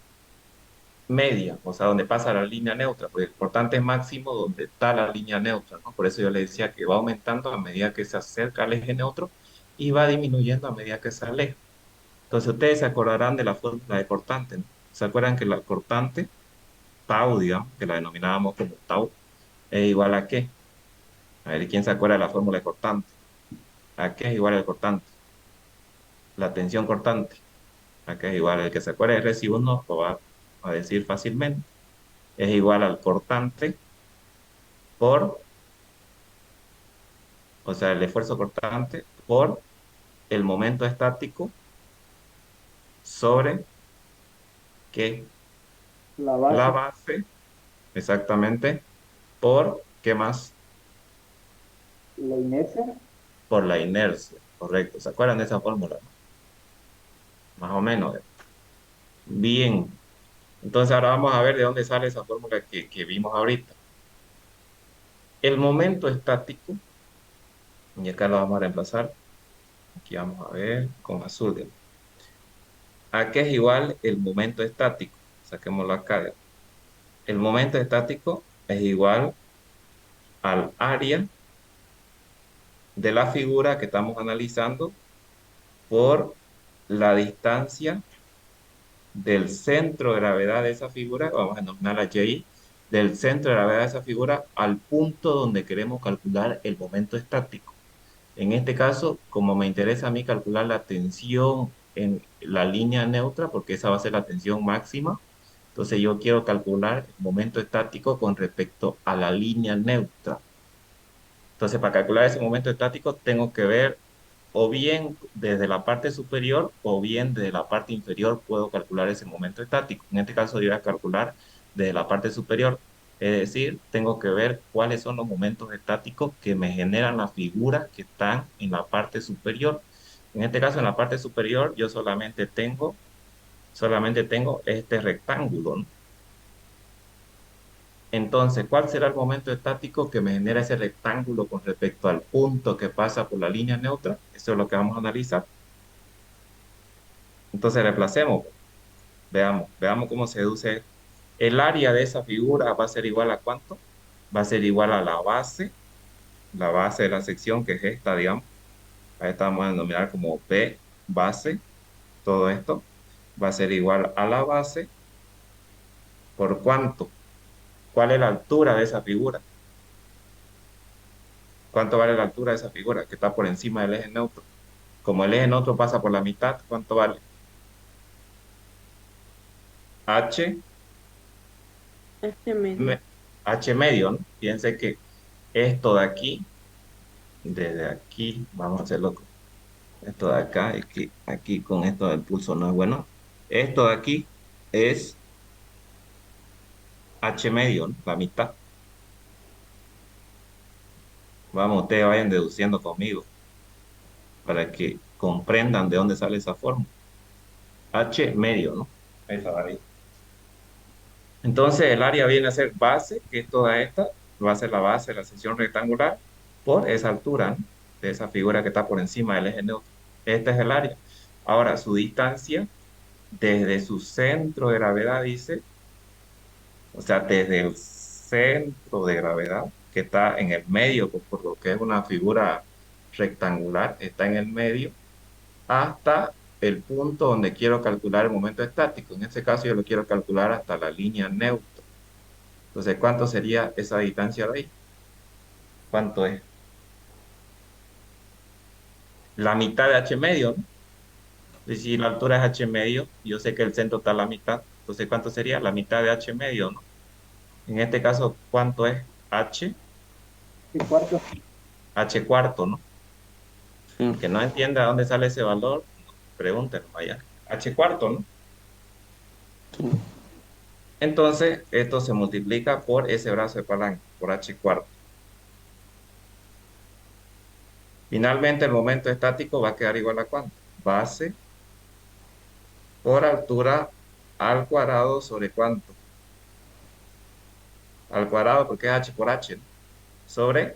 media, o sea, donde pasa la línea neutra, porque el cortante máximo donde está la línea neutra, ¿no? Por eso yo le decía que va aumentando a medida que se acerca al eje neutro y va disminuyendo a medida que se aleja. Entonces, ustedes se acordarán de la fórmula de cortante, ¿no? ¿Se acuerdan que la cortante, tau, digamos, que la denominábamos como tau, es igual a qué? A ver, ¿quién se acuerda de la fórmula de cortante? ¿A qué es igual el cortante? La tensión cortante. ¿A qué es igual? El que se acuerde de reci 1 lo va a decir fácilmente. Es igual al cortante por, o sea, el esfuerzo cortante por el momento estático sobre que La la base. base, exactamente, por, ¿qué más? La inercia. Por la inercia, correcto. ¿Se acuerdan de esa fórmula, no? Más o menos. Bien. Entonces ahora vamos a ver de dónde sale esa fórmula que vimos ahorita. El momento estático, y acá lo vamos a reemplazar. Aquí vamos a ver con azul. Digamos. ¿A qué es igual el momento estático? Saquémoslo acá. Digamos. El momento estático es igual al área de la figura que estamos analizando por la distancia del centro de gravedad de esa figura, vamos a denominar a Y, del centro de gravedad de esa figura al punto donde queremos calcular el momento estático. En este caso, como me interesa a mí calcular la tensión en la línea neutra, porque esa va a ser la tensión máxima, entonces yo quiero calcular el momento estático con respecto a la línea neutra. Entonces, para calcular ese momento estático, tengo que ver o bien desde la parte superior o bien desde la parte inferior puedo calcular ese momento estático. En este caso, yo voy a calcular desde la parte superior. Es decir, tengo que ver cuáles son los momentos estáticos que me generan las figuras que están en la parte superior. En este caso, en la parte superior, yo solamente tengo este rectángulo, ¿no? Entonces, ¿cuál será el momento estático que me genera ese rectángulo con respecto al punto que pasa por la línea neutra? Eso es lo que vamos a analizar. Entonces, reemplacemos. Veamos cómo se deduce esto. El área de esa figura va a ser igual a ¿cuánto? Va a ser igual a la base de la sección, que es esta, digamos. Ahí estamos a denominar como B base. Todo esto va a ser igual a la base por ¿cuánto? ¿Cuál es la altura de esa figura? ¿Cuánto vale la altura de esa figura que está por encima del eje neutro? Como el eje neutro pasa por la mitad, ¿cuánto vale? H, H medio. me- H medio, ¿no? Fíjense que esto de aquí, desde aquí, vamos a hacerlo con esto de acá, es que aquí con esto del pulso no es bueno. Esto de aquí es H medio, ¿no? La mitad. Vamos, ustedes vayan deduciendo conmigo para que comprendan de dónde sale esa forma. H medio, ¿no? Esa va ahí. Entonces el área viene a ser base, que es toda esta, va a ser la base de la sección rectangular, por esa altura, ¿no? De esa figura que está por encima del eje neutro. Este es el área. Ahora, su distancia desde su centro de gravedad, dice, o sea, desde el centro de gravedad, que está en el medio, por lo que es una figura rectangular, está en el medio, hasta el punto donde quiero calcular el momento estático. En este caso, yo lo quiero calcular hasta la línea neutra. Entonces, ¿cuánto sería esa distancia de ahí? ¿Cuánto es? La mitad de h medio, ¿no? Y si la altura es h medio, yo sé que el centro está a la mitad. Entonces, ¿cuánto sería? La mitad de h medio, ¿no? En este caso, ¿cuánto es h? Sí, cuarto. H cuarto, ¿no? Sí. El que no entienda dónde sale ese valor, pregúntenlo vaya. H cuarto, ¿no? Sí. Entonces, esto se multiplica por ese brazo de palanca, por h cuarto. Finalmente, el momento estático va a quedar igual a ¿cuánto? Base por altura al cuadrado sobre ¿cuánto? Al cuadrado, porque es h por h, ¿no? Sobre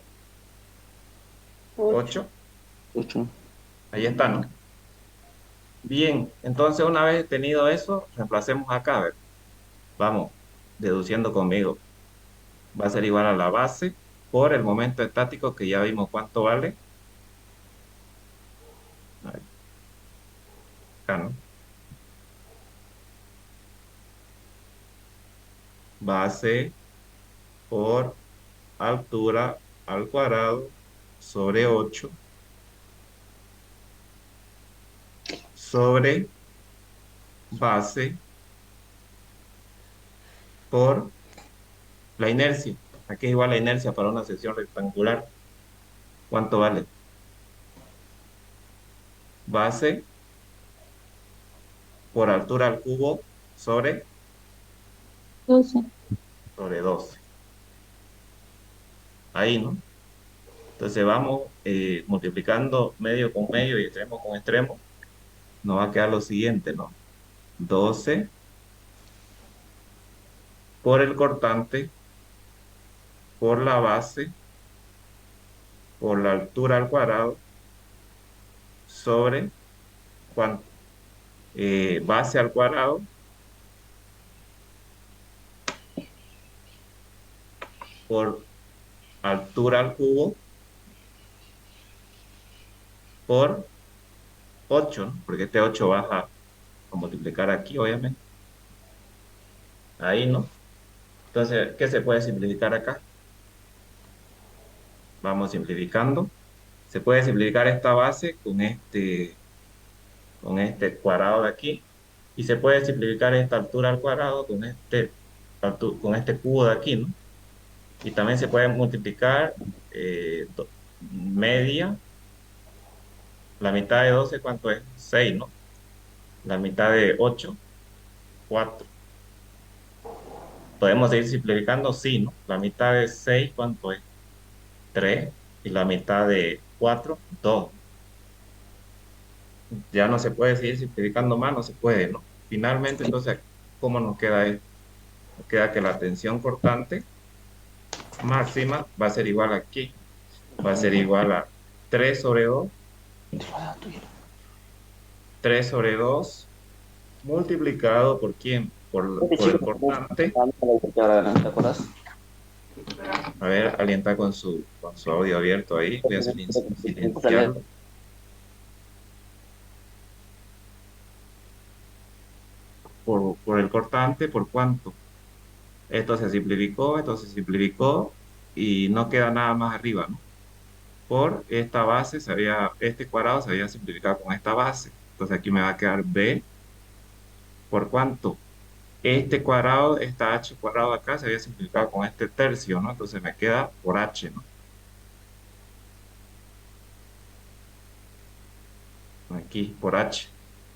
8. 8. 8. Ahí está, ¿no? Bien, entonces una vez tenido eso, reemplacemos acá, a ver. Vamos, deduciendo conmigo. Va a ser igual a la base por el momento estático que ya vimos cuánto vale. Ahí, acá, ¿no? Base por altura al cuadrado sobre 8 sobre base por la inercia. Aquí es igual la inercia para una sección rectangular. ¿Cuánto vale? Base por altura al cubo sobre 12. sobre 12. Ahí, ¿no? Entonces vamos multiplicando medio con medio y extremo con extremo. Nos va a quedar lo siguiente, ¿no? 12 por el cortante, por la base, por la altura al cuadrado, sobre ¿cuánto? Base al cuadrado por altura al cubo por 8, ¿no? Porque este 8 vas a multiplicar aquí, obviamente. Ahí, ¿no? Entonces, ¿qué se puede simplificar acá? Vamos simplificando. Se puede simplificar esta base con este cuadrado de aquí. Y se puede simplificar esta altura al cuadrado con este cubo de aquí, ¿no? Y también se puede multiplicar media, la mitad de 12, ¿cuánto es? 6, ¿no? La mitad de 8, 4. Podemos seguir simplificando, sí, ¿no? La mitad de 6, ¿cuánto es? 3. Y la mitad de 4, 2. Ya no se puede seguir simplificando más, no se puede, ¿no? Finalmente, entonces, ¿cómo nos queda esto? Nos queda que la tensión cortante máxima va a ser igual aquí, va a ser igual a 3 sobre 2, 3 sobre 2 multiplicado por quién, por el cortante. ¿Te acuerdas? A ver, alienta con su audio abierto ahí, voy a silenciarlo. Por el cortante, ¿por cuánto? Esto se simplificó y no queda nada más arriba, ¿no? Por esta base, este cuadrado se había simplificado con esta base. Entonces aquí me va a quedar B, ¿por cuánto? Este cuadrado, esta h cuadrado acá se había simplificado con este tercio, ¿no? Entonces me queda por h, ¿no? Aquí, por h.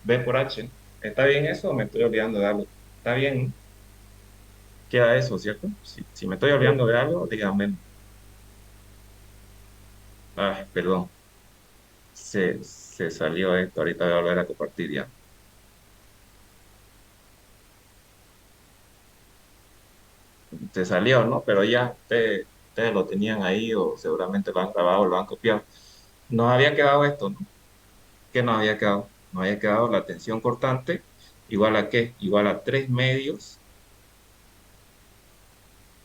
B por h, ¿no? ¿Está bien eso o me estoy olvidando de algo? ¿Está bien, ¿no? Queda eso, ¿cierto? Si me estoy olvidando de algo, díganme. Ah, perdón. Se salió esto. Ahorita voy a volver a compartir ya. Se salió, ¿no? Pero ya ustedes lo tenían ahí o seguramente lo han grabado, lo han copiado. Nos había quedado esto, ¿no? ¿Qué nos había quedado? Nos había quedado la tensión cortante, igual a qué? Igual a 3 medios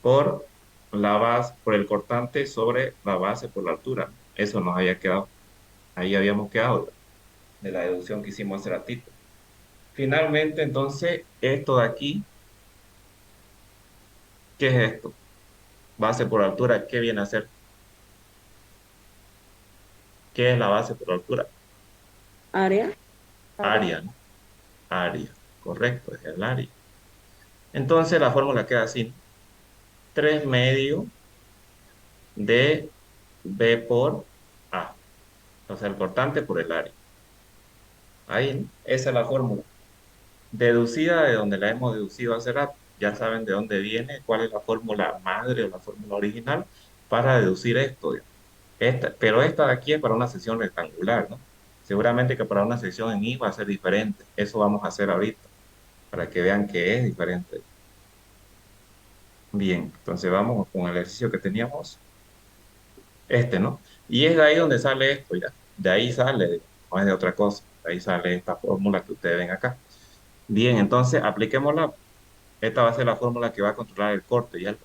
por la base, por el cortante sobre la base por la altura. Eso nos había quedado. Ahí habíamos quedado de la deducción que hicimos hace ratito. Finalmente, entonces, esto de aquí, ¿qué es esto? Base por altura, ¿qué viene a ser? ¿Qué es la base por altura? Área. Área, ¿no? Área, correcto, es el área. Entonces la fórmula queda así, ¿no? 3 medios de B por A, o sea, el cortante por el área. Ahí, ¿no? Esa es la fórmula. Deducida de donde la hemos deducido hace rato. Ya saben de dónde viene, cuál es la fórmula madre o la fórmula original para deducir esto, digamos. Pero esta de aquí es para una sección rectangular, ¿no? Seguramente que para una sección en I va a ser diferente. Eso vamos a hacer ahorita, para que vean que es diferente. Bien, entonces vamos con el ejercicio que teníamos, ¿no? Y es de ahí donde sale esto, ya. De ahí sale, digamos, no es de otra cosa. De ahí sale esta fórmula que ustedes ven acá. Bien, entonces apliquémosla. Esta va a ser la fórmula que va a controlar el corte, ya el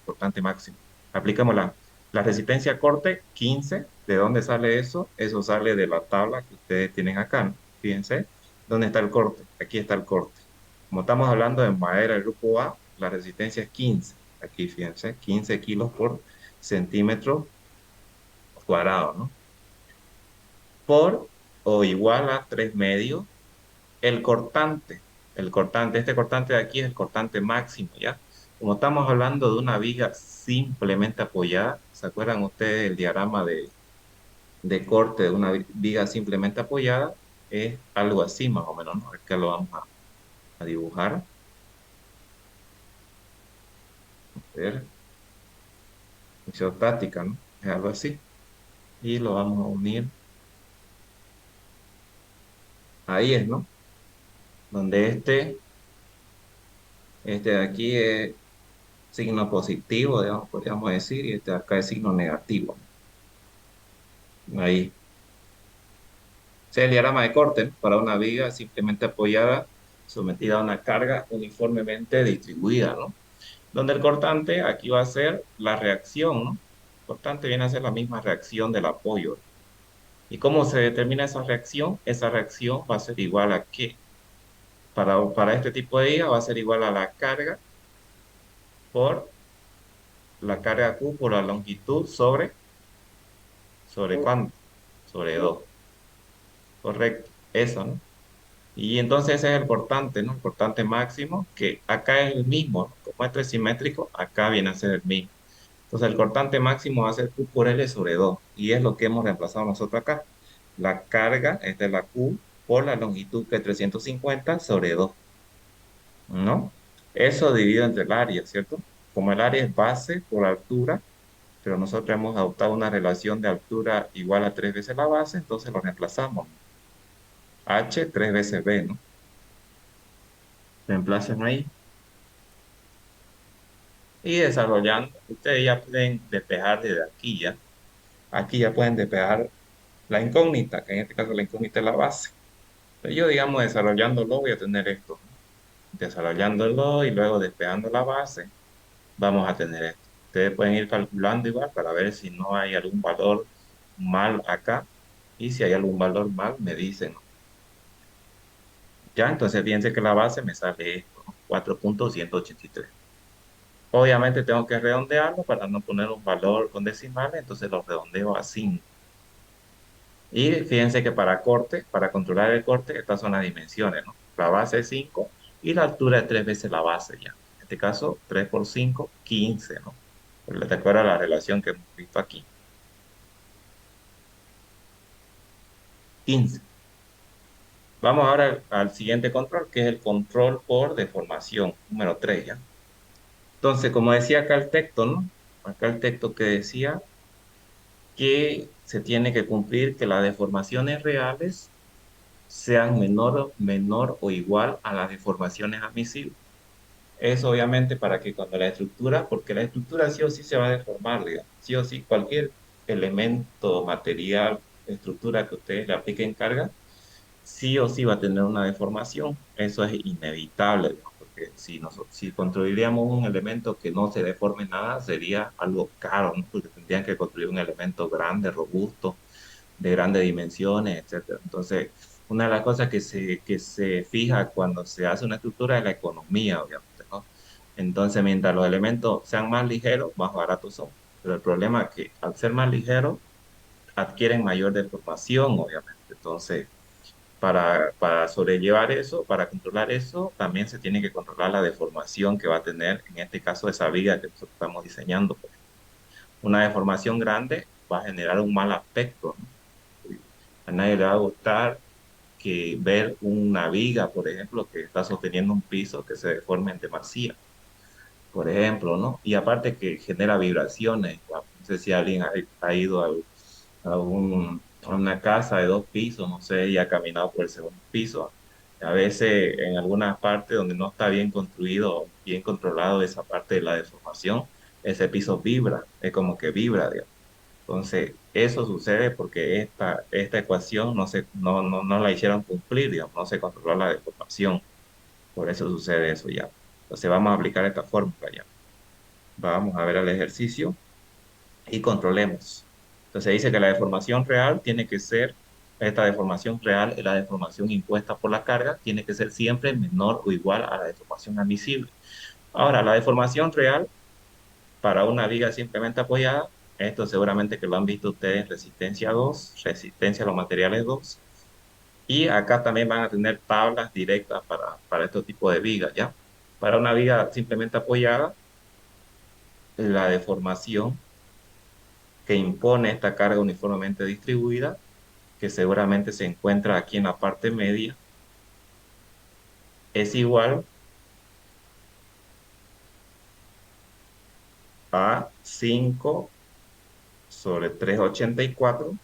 cortante máximo. Apliquémosla. La resistencia a corte, 15. ¿De dónde sale eso? Eso sale de la tabla que ustedes tienen acá, ¿no? Fíjense, ¿dónde está el corte? Aquí está el corte. Como estamos hablando de madera del grupo A, la resistencia es 15. Aquí, fíjense, 15 kilos por centímetro cuadrado, ¿no? Por o igual a 3 medios el cortante. El cortante, este cortante de aquí es el cortante máximo, ¿ya? Como estamos hablando de una viga simplemente apoyada, ¿se acuerdan ustedes del diagrama de corte de una viga simplemente apoyada? Es algo así más o menos, ¿no? Acá lo vamos a dibujar. A ver, isostática, ¿no? Es algo así. Y lo vamos a unir. Ahí es, ¿no? Donde este de aquí es signo positivo, digamos, podríamos decir, y este de acá es signo negativo. Ahí. Es el diagrama de corte, ¿no? Para una viga simplemente apoyada, sometida a una carga uniformemente distribuida, ¿no? Donde el cortante aquí va a ser la reacción, ¿no? El cortante viene a ser la misma reacción del apoyo. ¿Y cómo se determina esa reacción? Esa reacción va a ser igual a ¿qué? Para este tipo de viga va a ser igual a la carga por la carga Q por la longitud ¿sobre dos, cuánto? Sobre dos, 2. Correcto. Eso, ¿no? Y entonces ese es el cortante, ¿no? El cortante máximo, que acá es el mismo, ¿no? Como este es simétrico, acá viene a ser el mismo. Entonces el cortante máximo va a ser Q por L sobre 2. Y es lo que hemos reemplazado nosotros acá. La carga, esta es la Q, por la longitud que es 350 sobre 2, ¿no? Eso dividido entre el área, ¿cierto? Como el área es base por altura, pero nosotros hemos adoptado una relación de altura igual a 3 veces la base, entonces lo reemplazamos. H 3 veces B, ¿no? Reemplacen ahí. Y desarrollando, ustedes ya pueden despejar desde aquí ya. Aquí ya pueden despejar la incógnita, que en este caso la incógnita es la base. Pero yo, digamos, desarrollándolo voy a tener esto, ¿no? Desarrollándolo y luego despejando la base, vamos a tener esto. Ustedes pueden ir calculando igual para ver si no hay algún valor mal acá. Y si hay algún valor mal, me dicen, ¿no? Ya, entonces fíjense que la base me sale esto, ¿no? 4,183. Obviamente tengo que redondearlo para no poner un valor con decimales, entonces lo redondeo a 5. Y fíjense que para corte, para controlar el corte, estas son las dimensiones, ¿no? La base es 5 y la altura es 3 veces la base ya. En este caso, 3 por 5, 15, ¿no? Pues te acuerdas la relación que hemos visto aquí. 15. Vamos ahora al siguiente control, que es el control por deformación, número 3 ya. Entonces, como decía acá el texto, ¿no? Acá el texto que decía que se tiene que cumplir que las deformaciones reales sean menor o igual a las deformaciones admisibles. Eso obviamente para que cuando la estructura, porque la estructura sí o sí se va a deformar, digamos, sí o sí, cualquier elemento, material, estructura que ustedes le apliquen carga, sí o sí va a tener una deformación. Eso es inevitable, digamos, porque si construiríamos un elemento que no se deforme nada, sería algo caro, ¿no? Porque tendrían que construir un elemento grande, robusto, de grandes dimensiones, etcétera. Entonces, una de las cosas que se fija cuando se hace una estructura es la economía, obviamente, ¿no? Entonces, mientras los elementos sean más ligeros, más baratos son. Pero el problema es que al ser más ligeros, adquieren mayor deformación, obviamente. Entonces, para sobrellevar eso, para controlar eso, también se tiene que controlar la deformación que va a tener, en este caso, esa viga que nosotros estamos diseñando, pues. Una deformación grande va a generar un mal aspecto, ¿no? A nadie le va a gustar que ver una viga, por ejemplo, que está sosteniendo un piso que se deforme en demasía, por ejemplo, ¿no? Y aparte que genera vibraciones. No sé si alguien ha ido a una casa de 2 pisos, no sé, y ha caminado por el segundo piso. A veces en algunas partes donde no está bien construido, bien controlado esa parte de la deformación, ese piso vibra, es como que vibra, digamos. Entonces, eso sucede porque esta ecuación no la hicieron cumplir, digamos, no se controló la deformación. Por eso sucede eso ya. Entonces, vamos a aplicar esta fórmula ya. Vamos a ver el ejercicio y controlemos. Entonces, dice que la deformación real tiene que ser, esta deformación real, la deformación impuesta por la carga, tiene que ser siempre menor o igual a la deformación admisible. Ahora, la deformación real para una viga simplemente apoyada, esto seguramente que lo han visto ustedes, resistencia 2, resistencia a los materiales 2, y acá también van a tener tablas directas para este tipo de vigas, ¿ya? Para una viga simplemente apoyada, la deformación que impone esta carga uniformemente distribuida, que seguramente se encuentra aquí en la parte media, es igual a 5 sobre 384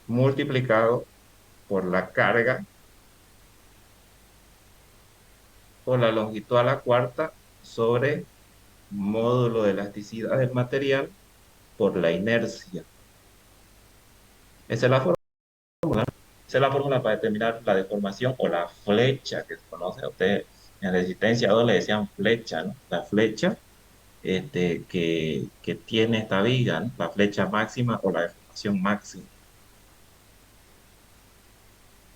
multiplicado por la carga por la longitud a la cuarta sobre módulo de elasticidad del material por la inercia. Esa es la fórmula. Esa es la fórmula para determinar la deformación o la flecha que se conoce. A ustedes en resistencia 2 le decían flecha, ¿no? La flecha que tiene esta viga, ¿no? La flecha máxima o la deformación máxima,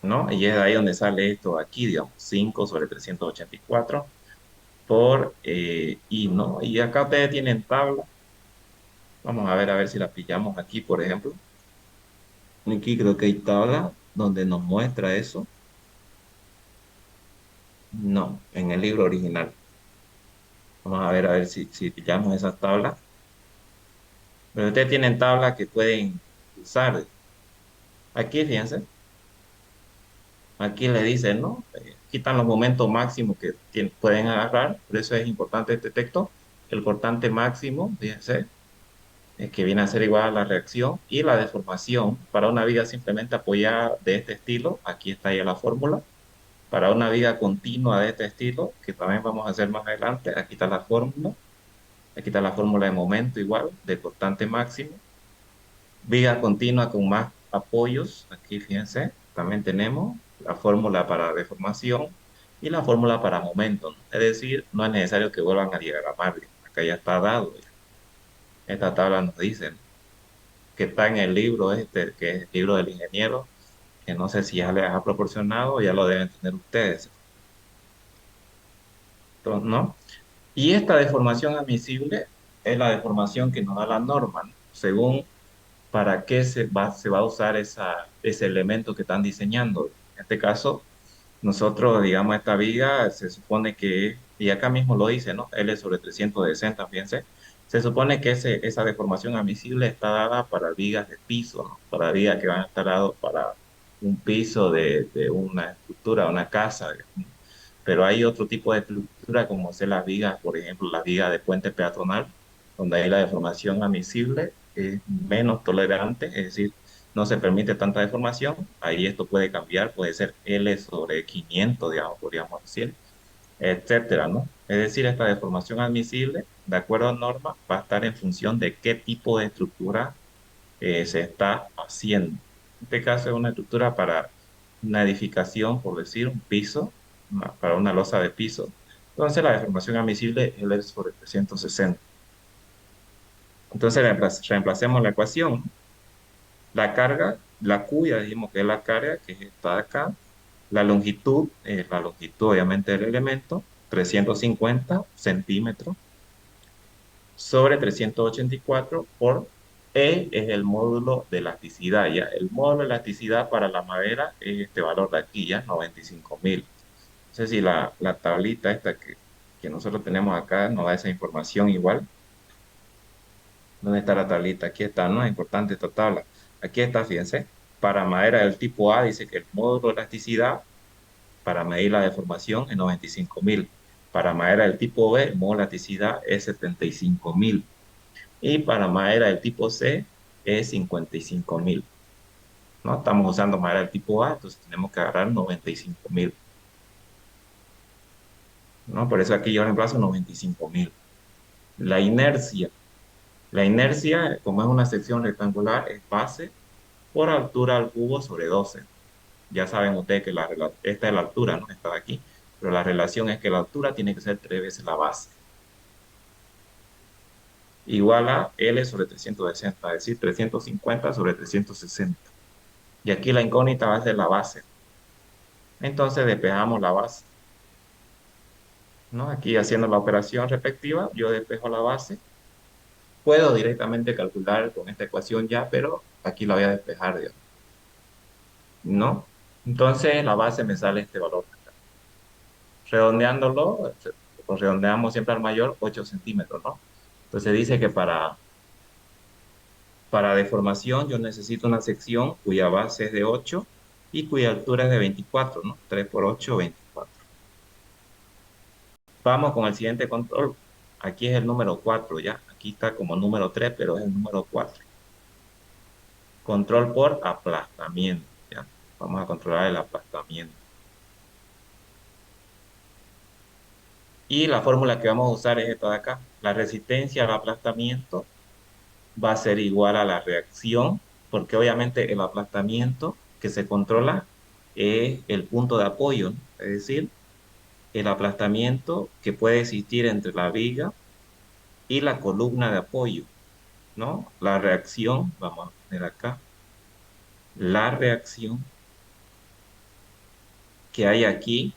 ¿no? Y es de ahí donde sale esto aquí, digamos, 5 sobre 384 por I, ¿no? Y acá ustedes tienen tabla. Vamos a ver si la pillamos aquí, por ejemplo. Aquí creo que hay tabla donde nos muestra eso. No, en el libro original. Vamos a ver si pillamos esa tabla. Pero ustedes tienen tablas que pueden usar. Aquí, fíjense, aquí le dicen, ¿no? Quitan los momentos máximos que pueden agarrar. Por eso es importante este texto. El cortante máximo, fíjense, que viene a ser igual a la reacción y la deformación para una viga simplemente apoyada de este estilo. Aquí está ya la fórmula. Para una viga continua de este estilo, que también vamos a hacer más adelante, aquí está la fórmula. Aquí está la fórmula de momento igual, de constante máximo. Viga continua con más apoyos. Aquí fíjense, también tenemos la fórmula para deformación y la fórmula para momento, ¿no? Es decir, no es necesario que vuelvan a diagramar. Acá ya está dado. Esta tabla nos dice, ¿no? Que está en el libro este, que es el libro del ingeniero, que no sé si ya les ha proporcionado o ya lo deben tener ustedes. Entonces, ¿no? Y esta deformación admisible es la deformación que nos da la norma, ¿no? Según para qué se va a usar ese elemento que están diseñando. En este caso, nosotros, digamos, esta viga se supone que, y acá mismo lo dice, ¿no? L sobre 360, fíjense, se supone que esa deformación admisible está dada para vigas de piso, ¿no? Para vigas que van a estar dadas para un piso de una estructura, una casa, digamos. Pero hay otro tipo de estructura como ser las vigas, por ejemplo, las vigas de puente peatonal, donde ahí la deformación admisible es menos tolerante, es decir, no se permite tanta deformación. Ahí esto puede cambiar, puede ser L sobre 500, digamos, podríamos decir, etcétera, ¿no? Es decir, esta deformación admisible, de acuerdo a norma, va a estar en función de qué tipo de estructura se está haciendo. En este caso es una estructura para una edificación, por decir, un piso, para una losa de piso. Entonces la deformación admisible es L sobre 360. Entonces reemplacemos la ecuación. La carga, la Q, ya dijimos que es la carga, que es esta de acá. La longitud obviamente del elemento, 350 centímetros sobre 384 por E es el módulo de elasticidad, ¿ya? El módulo de elasticidad para la madera es este valor de aquí, ¿ya? 95.000. No sé si la tablita esta que nosotros tenemos acá nos da esa información igual. ¿Dónde está la tablita? Aquí está, ¿no? Es importante esta tabla. Aquí está, fíjense. Para madera del tipo A dice que el módulo de elasticidad para medir la deformación es 95.000. Para madera del tipo B, el módulo de elasticidad es 75.000. Y para madera del tipo C es 55.000. ¿No? Estamos usando madera del tipo A, entonces tenemos que agarrar 95.000. ¿No? Por eso aquí yo reemplazo 95.000. La inercia. La inercia, como es una sección rectangular, es base por altura al cubo sobre 12. Ya saben ustedes que esta es la altura, ¿no? Esta de aquí. Pero la relación es que la altura tiene que ser 3 veces la base. Igual a L sobre 360, es decir, 350 sobre 360. Y aquí la incógnita va a ser la base. Entonces despejamos la base, ¿no? Aquí haciendo la operación respectiva, yo despejo la base. Puedo directamente calcular con esta ecuación ya, pero aquí la voy a despejar, digamos, ¿no? Entonces la base me sale este valor. Redondeándolo, lo redondeamos siempre al mayor, 8 centímetros, ¿no? Entonces dice que para deformación yo necesito una sección cuya base es de 8 y cuya altura es de 24, ¿no? 3 por 8, 24. Vamos con el siguiente control. Aquí es el número 4 ya. Aquí está como número 3 pero es el número 4. Control por aplastamiento, ¿ya? Vamos a controlar el aplastamiento. Y la fórmula que vamos a usar es esta de acá. La resistencia al aplastamiento va a ser igual a la reacción, porque obviamente el aplastamiento que se controla es el punto de apoyo, ¿no? Es decir, el aplastamiento que puede existir entre la viga y la columna de apoyo, ¿no? La reacción, vamos a poner acá, la reacción que hay aquí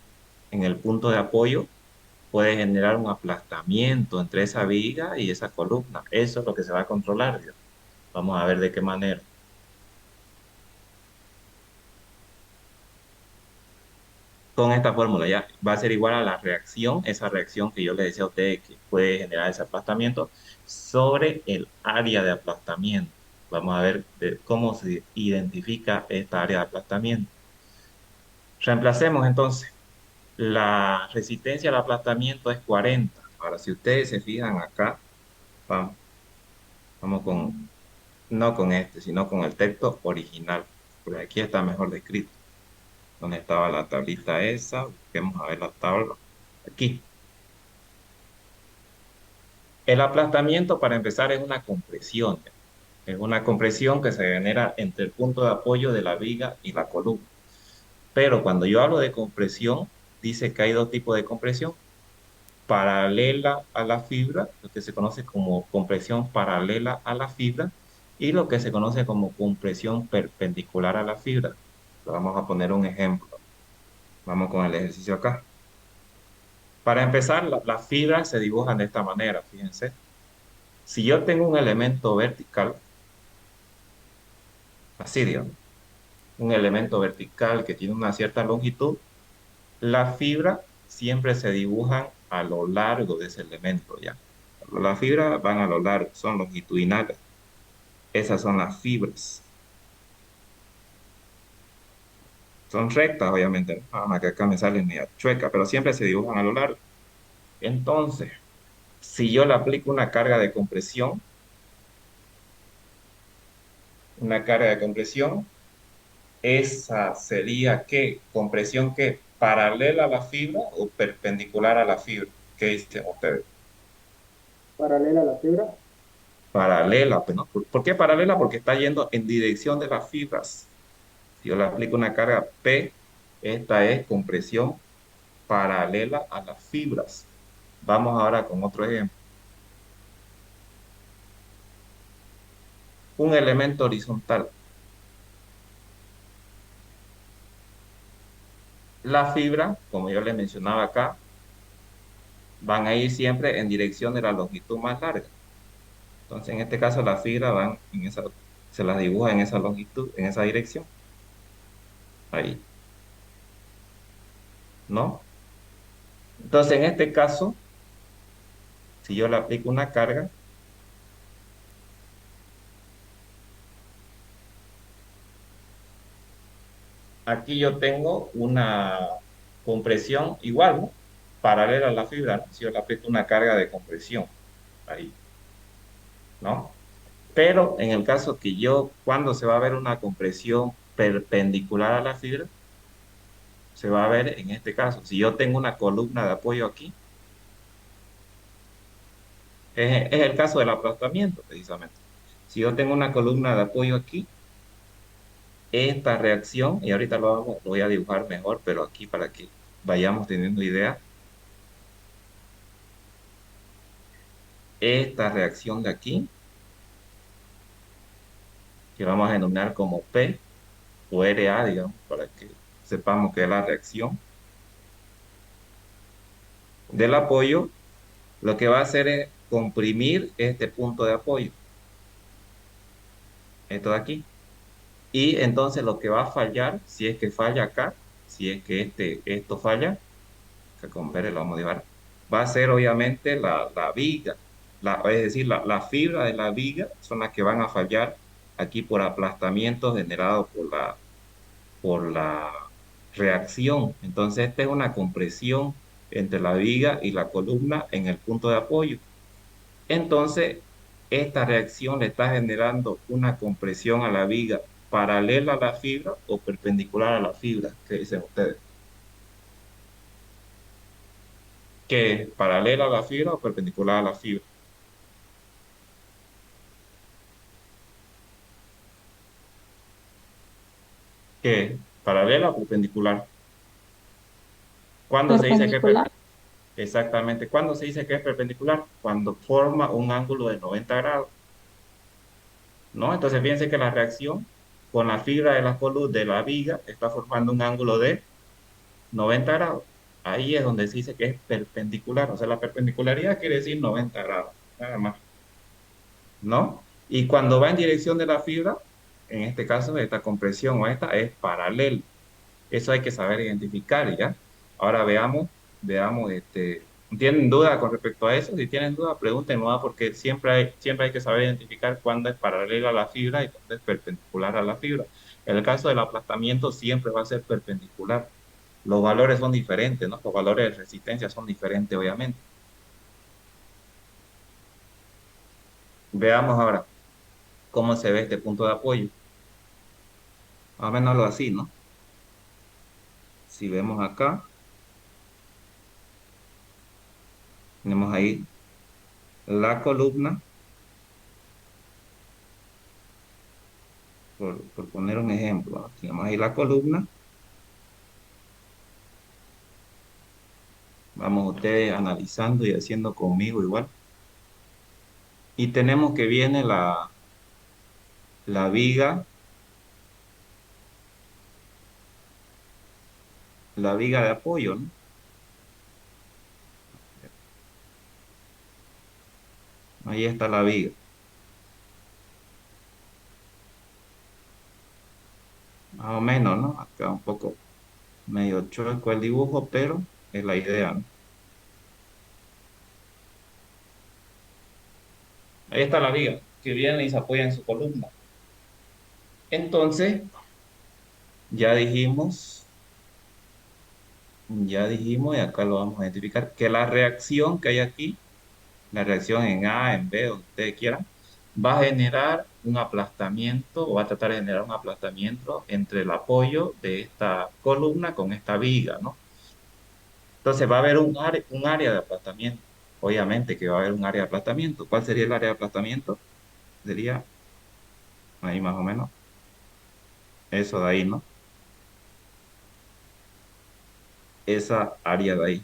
en el punto de apoyo puede generar un aplastamiento entre esa viga y esa columna. Eso es lo que se va a controlar, ¿ya? Vamos a ver de qué manera. Con esta fórmula ya va a ser igual a la reacción, esa reacción que yo le decía a ustedes que puede generar ese aplastamiento sobre el área de aplastamiento. Vamos a ver cómo se identifica esta área de aplastamiento. Reemplacemos entonces. La resistencia al aplastamiento es 40. Ahora, si ustedes se fijan acá, vamos, vamos con, no con este, sino con el texto original. Porque aquí está mejor descrito. ¿Dónde estaba la tablita esa? Busquemos a ver la tabla. Aquí. El aplastamiento, para empezar, es una compresión. ¿Ya? Es una compresión que se genera entre el punto de apoyo de la viga y la columna. Pero cuando yo hablo de compresión, dice que hay dos tipos de compresión. Paralela a la fibra, lo que se conoce como compresión paralela a la fibra, y lo que se conoce como compresión perpendicular a la fibra. Vamos a poner un ejemplo. Vamos con el ejercicio acá. Para empezar, las fibras se dibujan de esta manera, fíjense. Si yo tengo un elemento vertical, así digamos, un elemento vertical que tiene una cierta longitud, las fibras siempre se dibujan a lo largo de ese elemento, ¿ya? Las fibras van a lo largo, son longitudinales. Esas son las fibras. Son rectas, obviamente, ¿no? Nada más que acá me salen media chueca, pero siempre se dibujan a lo largo. Entonces, si yo le aplico una carga de compresión, esa sería ¿qué? Compresión que paralela a la fibra o perpendicular a la fibra. ¿Qué dicen ustedes? paralela a la fibra. Paralela, pues, ¿no? ¿Por qué paralela? Porque está yendo en dirección de las fibras. Si yo le aplico una carga P, esta es compresión paralela a las fibras. Vamos ahora con otro ejemplo. Un elemento horizontal. La fibra, como yo le mencionaba acá, van a ir siempre en dirección de la longitud más larga. Entonces, en este caso, las fibras van en esa, se las dibuja en esa longitud, en esa dirección. Ahí, ¿no? Entonces, en este caso, si yo le aplico una carga, aquí yo tengo una compresión igual, ¿no? Paralela a la fibra, ¿no? Si yo le aplico una carga de compresión, ahí, ¿no? Pero en el caso que yo, cuando se va a ver una compresión perpendicular a la fibra, se va a ver en este caso, si yo tengo una columna de apoyo aquí, es el caso del aplastamiento, precisamente. Si yo tengo una columna de apoyo aquí, esta reacción, y ahorita lo voy a dibujar mejor, pero aquí para que vayamos teniendo idea, esta reacción de aquí, que vamos a denominar como P o RA, digamos, para que sepamos que es la reacción del apoyo, lo que va a hacer es comprimir este punto de apoyo, esto de aquí. Y entonces lo que va a fallar, si es que falla acá, si es que esto falla, que con ver lo vamos a llevar, va a ser obviamente la viga, es decir, la fibra de la viga son las que van a fallar aquí por aplastamiento generado por la reacción. Entonces, esta es una compresión entre la viga y la columna en el punto de apoyo. Entonces, esta reacción le está generando una compresión a la viga paralela a la fibra o perpendicular a la fibra. ¿Qué dicen ustedes? ¿Qué es paralela a la fibra o perpendicular a la fibra? ¿Qué es paralela o perpendicular? ¿Cuándo se dice que es Perpendicular. exactamente? ¿Cuándo se dice que es perpendicular? Cuando forma un ángulo de 90 grados, ¿no? Entonces fíjense que la reacción con la fibra de la columna de la viga está formando un ángulo de 90 grados. Ahí es donde se dice que es perpendicular. O sea, la perpendicularidad quiere decir 90 grados, nada más, ¿no? Y cuando va en dirección de la fibra, en este caso, esta compresión o esta es paralelo. Eso hay que saber identificar, ¿ya? Ahora veamos, ¿tienen duda con respecto a eso? Si tienen duda, pregúntenlo, porque siempre hay que saber identificar cuándo es paralela a la fibra y cuándo es perpendicular a la fibra. En el caso del aplastamiento siempre va a ser perpendicular. Los valores son diferentes, ¿no? Los valores de resistencia son diferentes, obviamente. Veamos ahora cómo se ve este punto de apoyo. Más o menos algo así, ¿no? Si vemos acá, tenemos ahí la columna, por poner un ejemplo, ¿no? Tenemos ahí la columna. Vamos ustedes analizando y haciendo conmigo igual. Y tenemos que viene la viga, la viga de apoyo, ¿no? Ahí está la viga. Más o menos, ¿no? Acá un poco medio chueco el dibujo, pero es la idea, ¿no? Ahí está la viga que viene y se apoya en su columna. Entonces, ya dijimos, ya dijimos, y acá lo vamos a identificar, que la reacción que hay aquí, la reacción en A, en B, donde ustedes quieran, va a generar un aplastamiento o va a tratar de generar un aplastamiento entre el apoyo de esta columna con esta viga, ¿no? Entonces va a haber un área de aplastamiento. Obviamente que va a haber un área de aplastamiento. ¿Cuál sería el área de aplastamiento? Sería ahí más o menos, eso de ahí, ¿no? Esa área de ahí,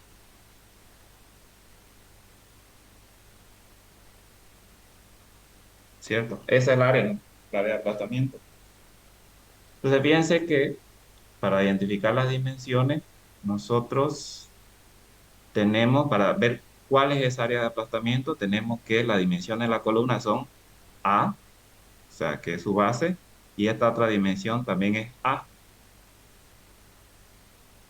¿cierto? Esa es el área, ¿no? La área de aplastamiento. Entonces fíjense que para identificar las dimensiones, nosotros tenemos, para ver cuál es esa área de aplastamiento, tenemos que las dimensiones de la columna son A, o sea, que es su base, y esta otra dimensión también es A.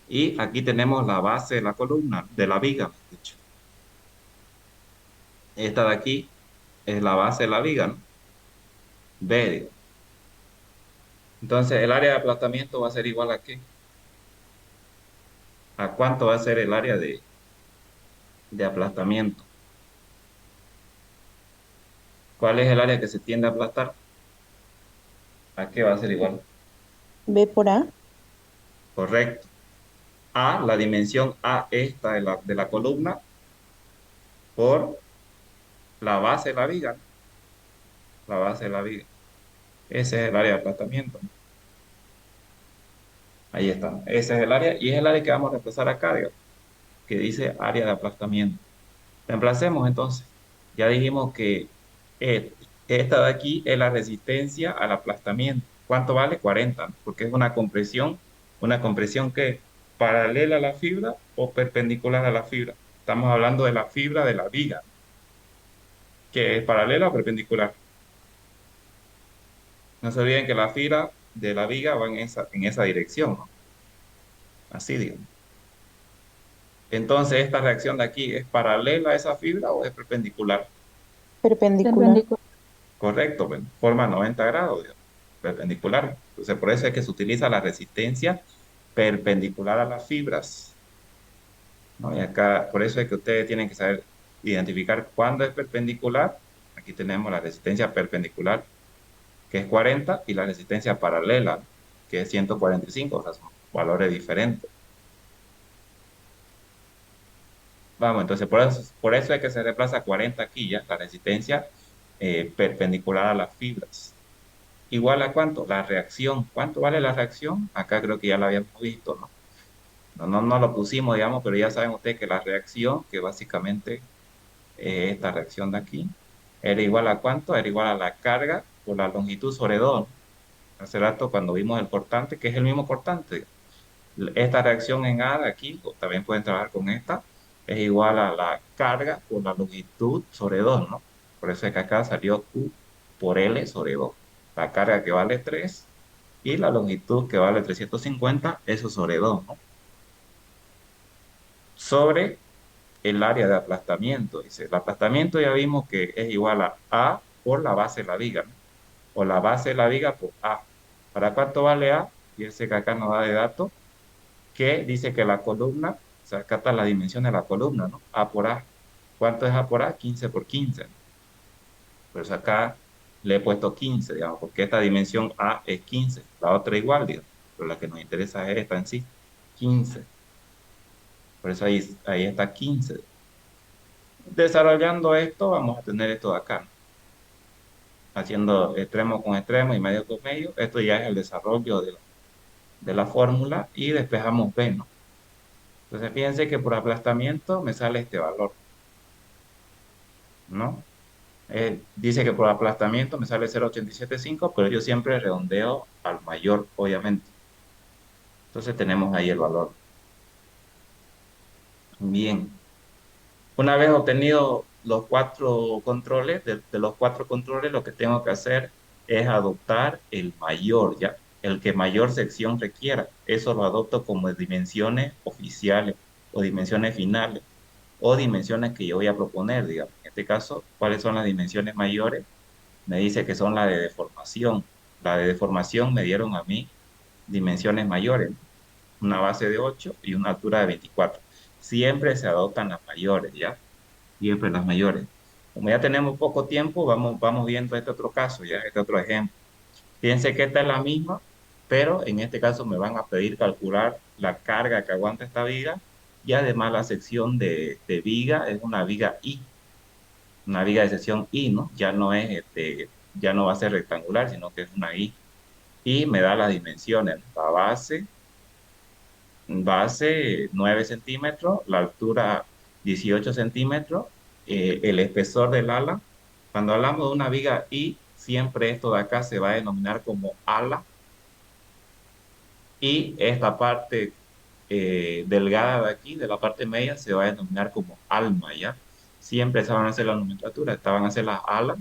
Y aquí tenemos la base de la columna, de la viga, mejor dicho. Esta de aquí es la base de la viga, ¿no? B, digo. Entonces, el área de aplastamiento va a ser igual a ¿qué? ¿A cuánto va a ser el área de aplastamiento? ¿Cuál es el área que se tiende a aplastar? ¿A qué va a ser igual? B por A. Correcto. A, la dimensión A esta de la columna por la base de la viga, ¿no? La base de la viga. Ese es el área de aplastamiento, ¿no? Ahí está. Ese es el área y es el área que vamos a reemplazar acá, digamos, que dice área de aplastamiento. Reemplacemos entonces. Ya dijimos que esta de aquí es la resistencia al aplastamiento. ¿Cuánto vale? 40, ¿no? Porque es una compresión que paralela a la fibra o perpendicular a la fibra. Estamos hablando de la fibra de la viga, que es paralela o perpendicular. No se olviden que la fibra de la viga va en esa dirección, ¿no? Así digo. Entonces, esta reacción de aquí es paralela a esa fibra o es perpendicular. Perpendicular. Correcto, bueno, forma 90 grados, digamos, perpendicular. Entonces, por eso es que se utiliza la resistencia perpendicular a las fibras. ¿no? Y acá, por eso es que ustedes tienen que saber identificar cuándo es perpendicular. Aquí tenemos la resistencia perpendicular, que es 40, y la resistencia paralela, que es 145, o sea, son valores diferentes. Vamos, entonces por eso es que se reemplaza 40 aquí ya, la resistencia perpendicular a las fibras. ¿Igual a cuánto? La reacción. ¿Cuánto vale la reacción? Acá creo que ya la habíamos visto, ¿no? No lo pusimos, digamos, pero ya saben ustedes que la reacción, que básicamente esta reacción de aquí, era igual a cuánto, era igual a la carga por la longitud sobre 2, ¿no? Hace rato cuando vimos el cortante, que es el mismo cortante. Esta reacción en A de aquí, o también pueden trabajar con esta, es igual a la carga por la longitud sobre 2, ¿no? Por eso es que acá salió Q por L sobre 2. La carga que vale 3 y la longitud que vale 350, eso sobre 2, ¿no? Sobre el área de aplastamiento. Dice, el aplastamiento ya vimos que es igual a A por la base de la viga, ¿no? O la base de la viga por A. ¿Para cuánto vale A? Fíjense que acá nos da de datos que dice que la columna, o sea, acá está la dimensión de la columna, ¿no? A por A. ¿Cuánto es A por A? 15 por 15, ¿no? Pues acá le he puesto 15, digamos, porque esta dimensión A es 15, la otra igual, digamos, pero la que nos interesa es esta en sí, 15. Por eso ahí está 15. Desarrollando esto, vamos a tener esto de acá, ¿no? Haciendo extremo con extremo y medio con medio. Esto ya es el desarrollo de la fórmula y despejamos B, ¿no? Entonces, fíjense que por aplastamiento me sale este valor, ¿no? Dice que por aplastamiento me sale 0,875, pero yo siempre redondeo al mayor, obviamente. Entonces, tenemos ahí el valor. Bien. Una vez obtenido los cuatro controles, de los cuatro controles, lo que tengo que hacer es adoptar el mayor, ¿ya? El que mayor sección requiera. Eso lo adopto como dimensiones oficiales o dimensiones finales o dimensiones que yo voy a proponer, digamos. En este caso, ¿cuáles son las dimensiones mayores? Me dice que son las de deformación. La de deformación me dieron a mí dimensiones mayores, ¿no? Una base de 8 y una altura de 24. Siempre se adoptan las mayores, ¿ya? Siempre las mayores. Como ya tenemos poco tiempo, vamos viendo este otro caso, ya, este otro ejemplo. Fíjense que esta es la misma, pero en este caso me van a pedir calcular la carga que aguanta esta viga y además la sección de viga es una viga de sección I, ¿no? Ya no va a ser rectangular, sino que es una I. Y me da las dimensiones, ¿no? La base 9 centímetros, la altura 18 centímetros, el espesor del ala. Cuando hablamos de una viga I, siempre esto de acá se va a denominar como ala y esta parte delgada de aquí, de la parte media, se va a denominar como alma, ¿ya? Siempre se van a hacer la nomenclatura, esta van a ser las alas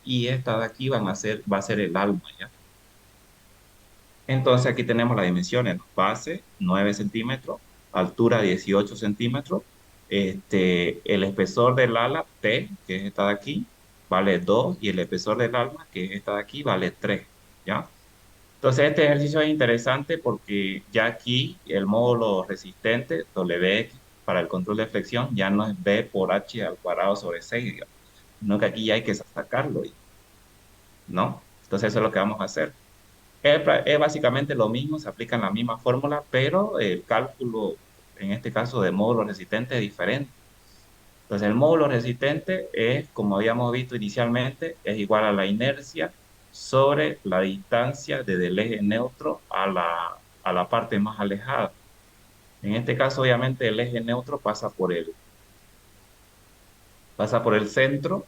y esta de aquí va a ser el alma, ¿ya? Entonces aquí tenemos las dimensiones, ¿no? Base 9 centímetros, altura 18 centímetros, el espesor del ala T, que es esta de aquí, vale 2 y el espesor del alma, que es esta de aquí, vale 3, ¿ya? Entonces este ejercicio es interesante porque ya aquí el módulo resistente, WX, para el control de flexión, ya no es B por H al cuadrado sobre 6, digamos, sino que aquí ya hay que sacarlo, ¿no? Entonces eso es lo que vamos a hacer. Es básicamente lo mismo, se aplica en la misma fórmula, pero el cálculo, en este caso de módulo resistente, es diferente. Entonces, el módulo resistente es, como habíamos visto inicialmente, es igual a la inercia sobre la distancia desde el eje neutro a la parte más alejada. En este caso, obviamente, el eje neutro pasa por el centro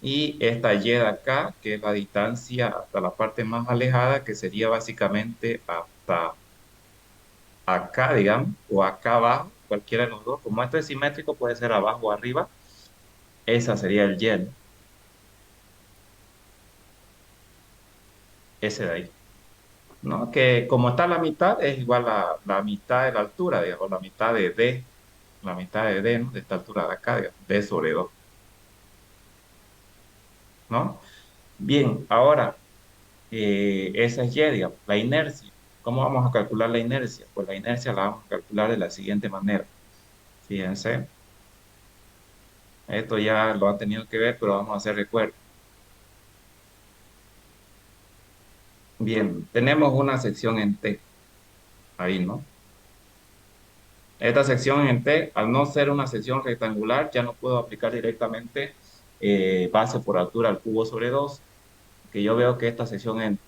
y esta Y de acá, que es la distancia hasta la parte más alejada, que sería básicamente hasta acá, digamos, o acá abajo, cualquiera de los dos. Como esto es simétrico, puede ser abajo o arriba. Esa sería el Y, ¿no? Ese de ahí, ¿no? Que como está a la mitad, es igual a la mitad de la altura, digamos, la mitad de D, ¿no? De esta altura de acá, digamos, D sobre 2, ¿no? Bien, ahora, esa es Y, digamos, la inercia. ¿Cómo vamos a calcular la inercia? Pues la inercia la vamos a calcular de la siguiente manera. Fíjense, esto ya lo han tenido que ver, pero vamos a hacer recuerdo. Bien, tenemos una sección en T, ahí, ¿no? Esta sección en T, al no ser una sección rectangular, ya no puedo aplicar directamente base por altura al cubo sobre 2, que yo veo que esta sección en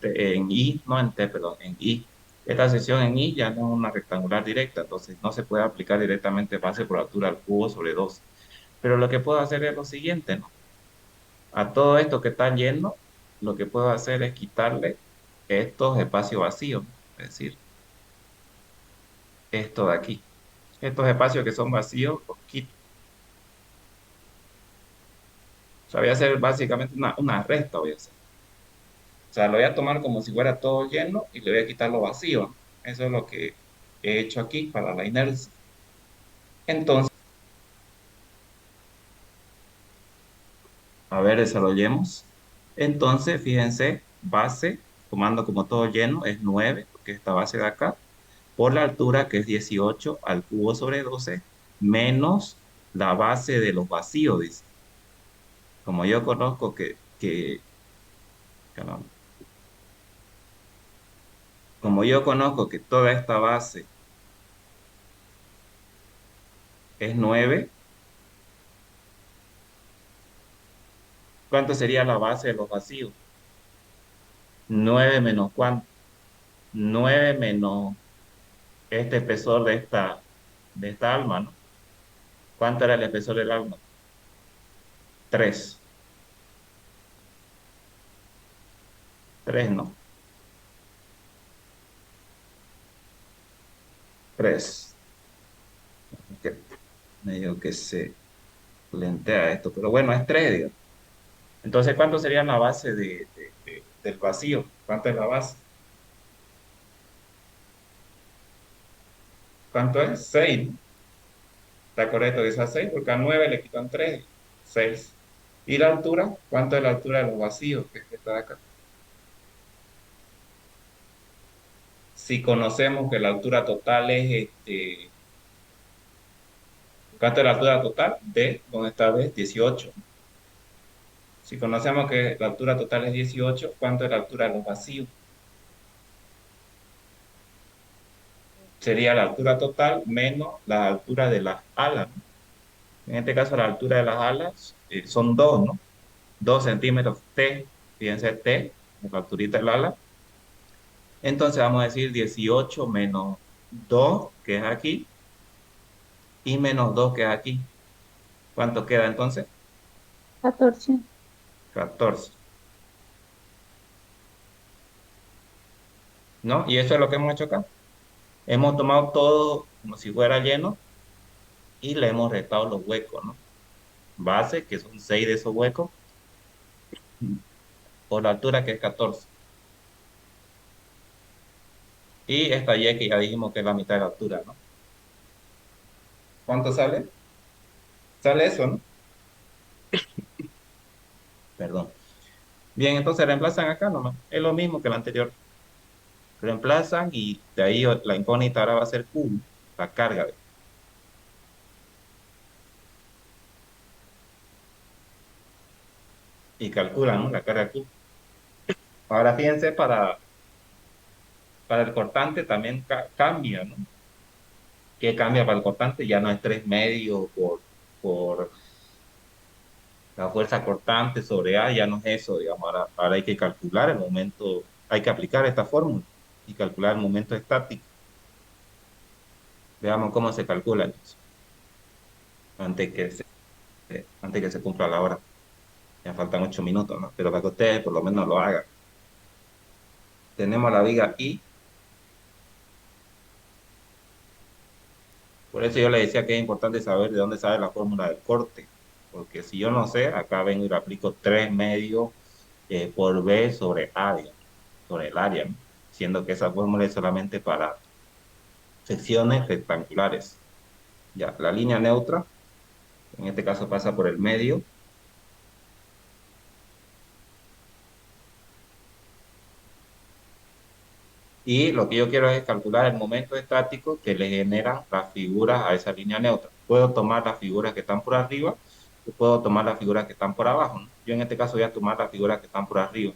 I, no en T, perdón, en I, esta sección en I ya no es una rectangular directa, entonces no se puede aplicar directamente base por altura al cubo sobre 2. Pero lo que puedo hacer es lo siguiente, ¿no? A todo esto que está lleno, lo que puedo hacer es quitarle estos espacios vacíos, ¿no? Es decir, esto de aquí. Estos espacios que son vacíos, los quito. O sea, voy a hacer básicamente una resta, voy a hacer. O sea, lo voy a tomar como si fuera todo lleno y le voy a quitar lo vacío, ¿no? Eso es lo que he hecho aquí para la inercia. Entonces, a ver, desarrollemos. Entonces, fíjense, base, tomando como todo lleno, es 9 porque esta base de acá, por la altura que es 18 al cubo sobre 12 menos la base de los vacíos, dice. Como yo conozco caramba, como yo conozco que toda esta base es 9, ¿cuánto sería la base de los vacíos? 9 menos cuánto? 9 menos este espesor de esta alma, ¿no? ¿Cuánto era el espesor del alma? 3. 3, ¿no? 3. Que medio que se lentea esto, pero bueno, es 3, digamos. Entonces, ¿cuánto sería la base del vacío? ¿Cuánto es la base? ¿Cuánto es? 6, ¿no? Está correcto, dice a 6, porque a 9 le quitan 3, 6. ¿Y la altura? ¿Cuánto es la altura de los vacíos? Que es esta de acá. Si conocemos que la altura total es ¿cuánto es la altura total? D, ¿dónde está D? 18. Si conocemos que la altura total es 18, ¿cuánto es la altura de los vacíos? Sería la altura total menos la altura de las alas, ¿no? En este caso, la altura de las alas son 2, ¿no? 2 centímetros T, fíjense T, la alturita del ala. Entonces vamos a decir 18 menos 2, que es aquí, y menos 2, que es aquí. ¿Cuánto queda entonces? 14. 14, ¿no? Y eso es lo que hemos hecho acá. Hemos tomado todo como si fuera lleno y le hemos restado los huecos, ¿no? Base, que son 6 de esos huecos, por la altura que es 14. Y esta Y que ya dijimos que es la mitad de la altura, ¿no? ¿Cuánto sale? Sale eso, ¿no? Perdón. Bien, entonces reemplazan acá nomás. Es lo mismo que el anterior. Reemplazan y de ahí la incógnita ahora va a ser Q, la carga. Y calculan, ¿no? La carga Q. Ahora fíjense, para el cortante también cambia, ¿no? ¿Qué cambia para el cortante? Ya no es 3 medios por la fuerza cortante sobre A, ya no es eso, digamos. Ahora hay que calcular el momento, hay que aplicar esta fórmula y calcular el momento estático. Veamos cómo se calcula entonces, antes que se cumpla la hora. Ya faltan 8 minutos, ¿no? Pero para que ustedes por lo menos lo hagan. Tenemos la viga I, por eso yo le decía que es importante saber de dónde sale la fórmula del corte, porque si yo no sé, acá vengo y le aplico 3 medios por B sobre A, digamos, sobre el área, ¿no? Siendo que esa fórmula es solamente para secciones rectangulares. Ya, la línea neutra, en este caso pasa por el medio, Y lo que yo quiero es calcular el momento estático que le generan las figuras a esa línea neutra. Puedo tomar las figuras que están por arriba y puedo tomar las figuras que están por abajo, ¿no? Yo en este caso voy a tomar las figuras que están por arriba.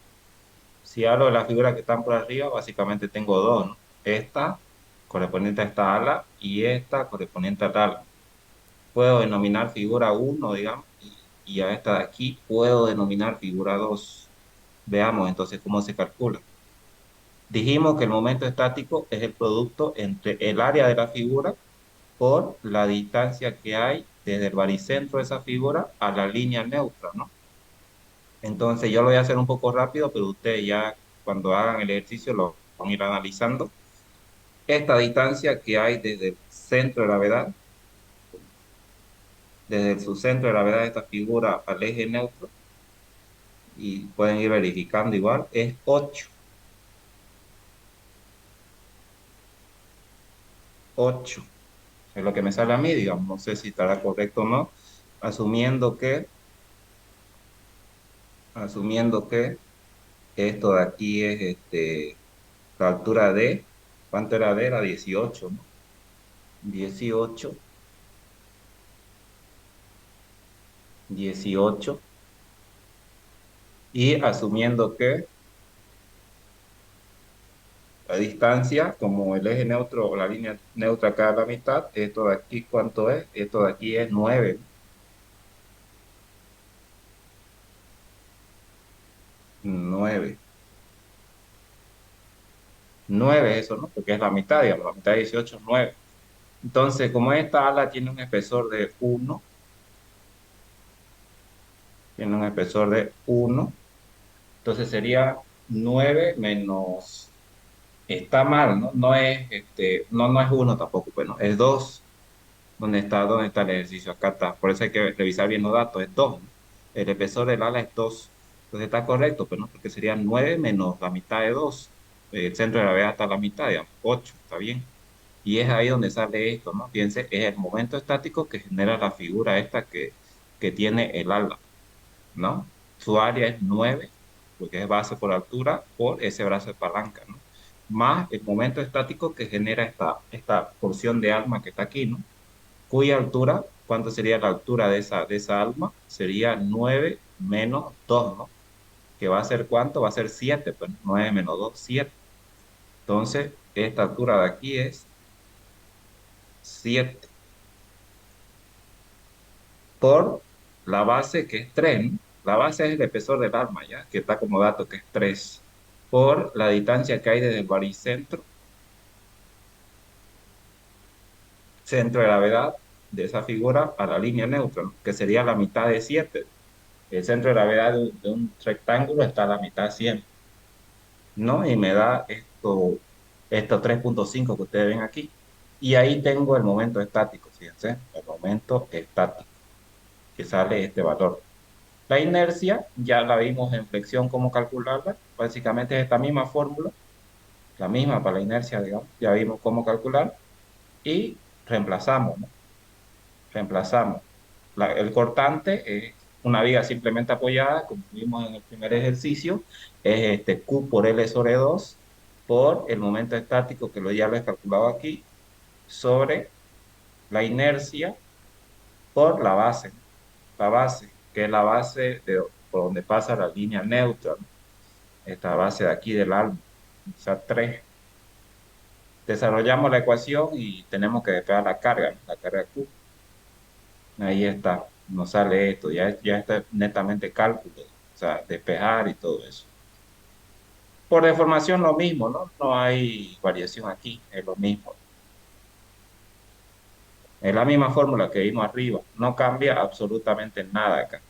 Si hablo de las figuras que están por arriba, básicamente tengo dos, ¿no? Esta correspondiente a esta ala y esta correspondiente al ala. Puedo denominar figura uno, digamos, y a esta de aquí puedo denominar figura 2. Veamos entonces cómo se calcula. Dijimos que el momento estático es el producto entre el área de la figura por la distancia que hay desde el baricentro de esa figura a la línea neutra, ¿no? Entonces yo lo voy a hacer un poco rápido, pero ustedes ya cuando hagan el ejercicio lo van a ir analizando. Esta distancia que hay desde el centro de gravedad, desde su centro de gravedad de esta figura al eje neutro, y pueden ir verificando igual, es 8. 8 es lo que me sale a mí, digamos, no sé si estará correcto o no, asumiendo que, asumiendo que esto de aquí es la altura de, ¿cuánto era D? Era 18, ¿no? 18, 18, y asumiendo que la distancia, como el eje neutro o la línea neutra queda a la mitad, esto de aquí, ¿cuánto es? Esto de aquí es 9, 9, 9 eso, ¿no? Porque es la mitad, digamos, la mitad de 18 es 9. Entonces, como esta ala tiene un espesor de 1, tiene un espesor de 1, entonces sería 9 menos, está mal, ¿no? No es, no es 1 tampoco, bueno, es 2. ¿Dónde está el ejercicio? Acá está. Por eso hay que revisar bien los datos. Es 2, ¿no? El espesor del ala es 2. Entonces está correcto, pero no, porque sería 9 menos la mitad de 2. El centro de gravedad está a la mitad, digamos, 8, está bien. Y es ahí donde sale esto, ¿no? Fíjense, es el momento estático que genera la figura esta que tiene el ala, ¿no? Su área es 9, porque es base por altura, por ese brazo de palanca, ¿no? Más el momento estático que genera esta porción de alma que está aquí, ¿no? Cuya altura, ¿cuánto sería la altura de esa alma? Sería 9 menos 2, ¿no? Que va a ser ¿cuánto? Va a ser 7, pues 9 menos 2, 7. Entonces, esta altura de aquí es 7 por la base que es 3, ¿no? La base es el espesor del alma, ¿ya? Que está como dato que es 3 por la distancia que hay desde el baricentro, centro de gravedad de esa figura a la línea neutra, ¿no? Que sería la mitad de 7. El centro de gravedad de un rectángulo está a la mitad siempre, ¿no? Y me da esto 3,5 que ustedes ven aquí. Y ahí tengo el momento estático, fíjense, el momento estático, que sale este valor. La inercia, ya la vimos en flexión, cómo calcularla. Básicamente es esta misma fórmula, la misma para la inercia, digamos. Ya vimos cómo calcular y reemplazamos, ¿no? Reemplazamos. El cortante es una viga simplemente apoyada, como vimos en el primer ejercicio, es Q por L sobre 2 por el momento estático, que ya lo he calculado aquí, sobre la inercia por la base, que es la base por donde pasa la línea neutra, ¿no? Esta base de aquí del alma, o sea, 3. Desarrollamos la ecuación y tenemos que despejar la carga, ¿no? La carga Q. Ahí está, nos sale esto, ya está netamente cálculo, o sea, despejar y todo eso. Por deformación lo mismo, ¿no? No hay variación aquí, es lo mismo. Es la misma fórmula que vimos arriba, no cambia absolutamente nada acá.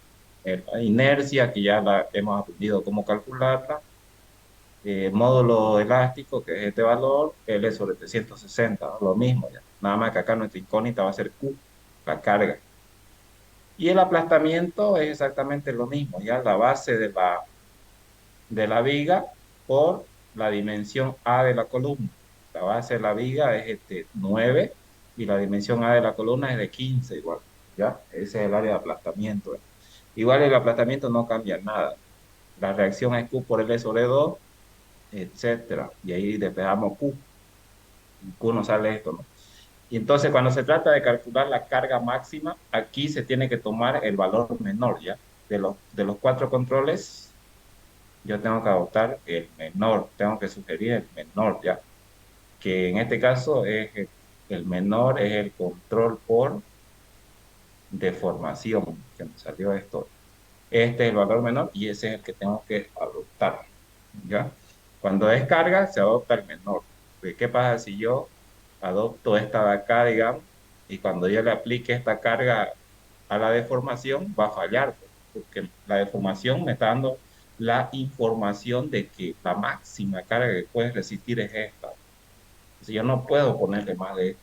La inercia, que ya la hemos aprendido cómo calcularla, módulo elástico, que es este valor, L sobre 360, ¿no? Lo mismo ya. Nada más que acá nuestra incógnita va a ser Q, la carga. Y el aplastamiento es exactamente lo mismo, ya la base de la viga por la dimensión A de la columna. La base de la viga es 9 y la dimensión A de la columna es de 15 igual, ¿ya? Ese es el área de aplastamiento. Igual el aplastamiento no cambia nada. La reacción es Q por L sobre 2 etcétera. Y ahí despejamos Q. Q nos sale esto, ¿no? Y entonces cuando se trata de calcular la carga máxima, aquí se tiene que tomar el valor menor, ¿ya? De los cuatro controles, yo tengo que adoptar el menor, tengo que sugerir el menor, ¿ya? Que en este caso el menor es el control por deformación, que me salió esto. Este es el valor menor y ese es el que tengo que adoptar, ¿ya? Cuando es carga, se adopta el menor. ¿Qué pasa si yo adopto esta de acá, digamos, y cuando yo le aplique esta carga a la deformación, va a fallar, pues, porque la deformación me está dando la información de que la máxima carga que puede resistir es esta. Si yo no puedo ponerle más de esto.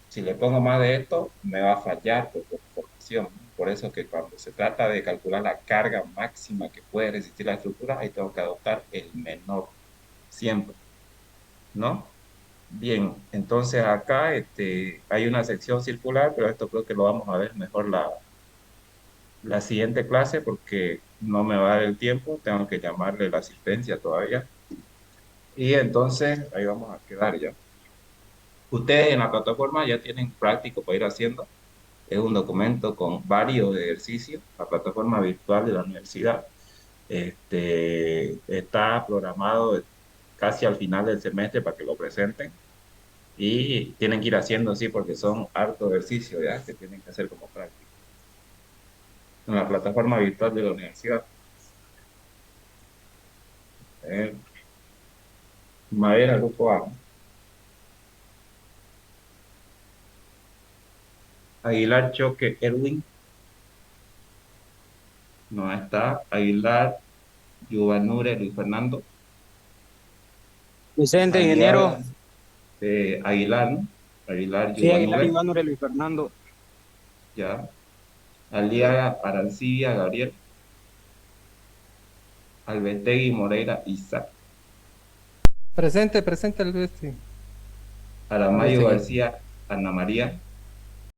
Si le pongo más de esto, me va a fallar por información. Por eso que cuando se trata de calcular la carga máxima que puede resistir la estructura, ahí tengo que adoptar el menor, siempre, ¿no? Bien, entonces acá hay una sección circular, pero esto creo que lo vamos a ver mejor la siguiente clase porque no me va a dar el tiempo, tengo que llamarle la asistencia todavía. Y entonces ahí vamos a quedar ya. Ustedes en la plataforma ya tienen práctico para ir haciendo. Es un documento con varios ejercicios, la plataforma virtual de la universidad. Está programado casi al final del semestre para que lo presenten y tienen que ir haciendo así porque son hartos ejercicios ya que tienen que hacer como práctica. En la plataforma virtual de la universidad. Eh, Madera, grupo A. Aguilar Choque Erwin, no está. Aguilar Yuvanure Luis Fernando. Vicente, ingeniero. Aguilar, Aguilar, ¿no? Aguilar Sí, Aguilar Yuvanure, Iván Luis Fernando. ya. Aliaga Arancibia Gabriel. Albetegui Moreira Isaac. Presente, presente el este. Aramayo Investigué. García Ana María.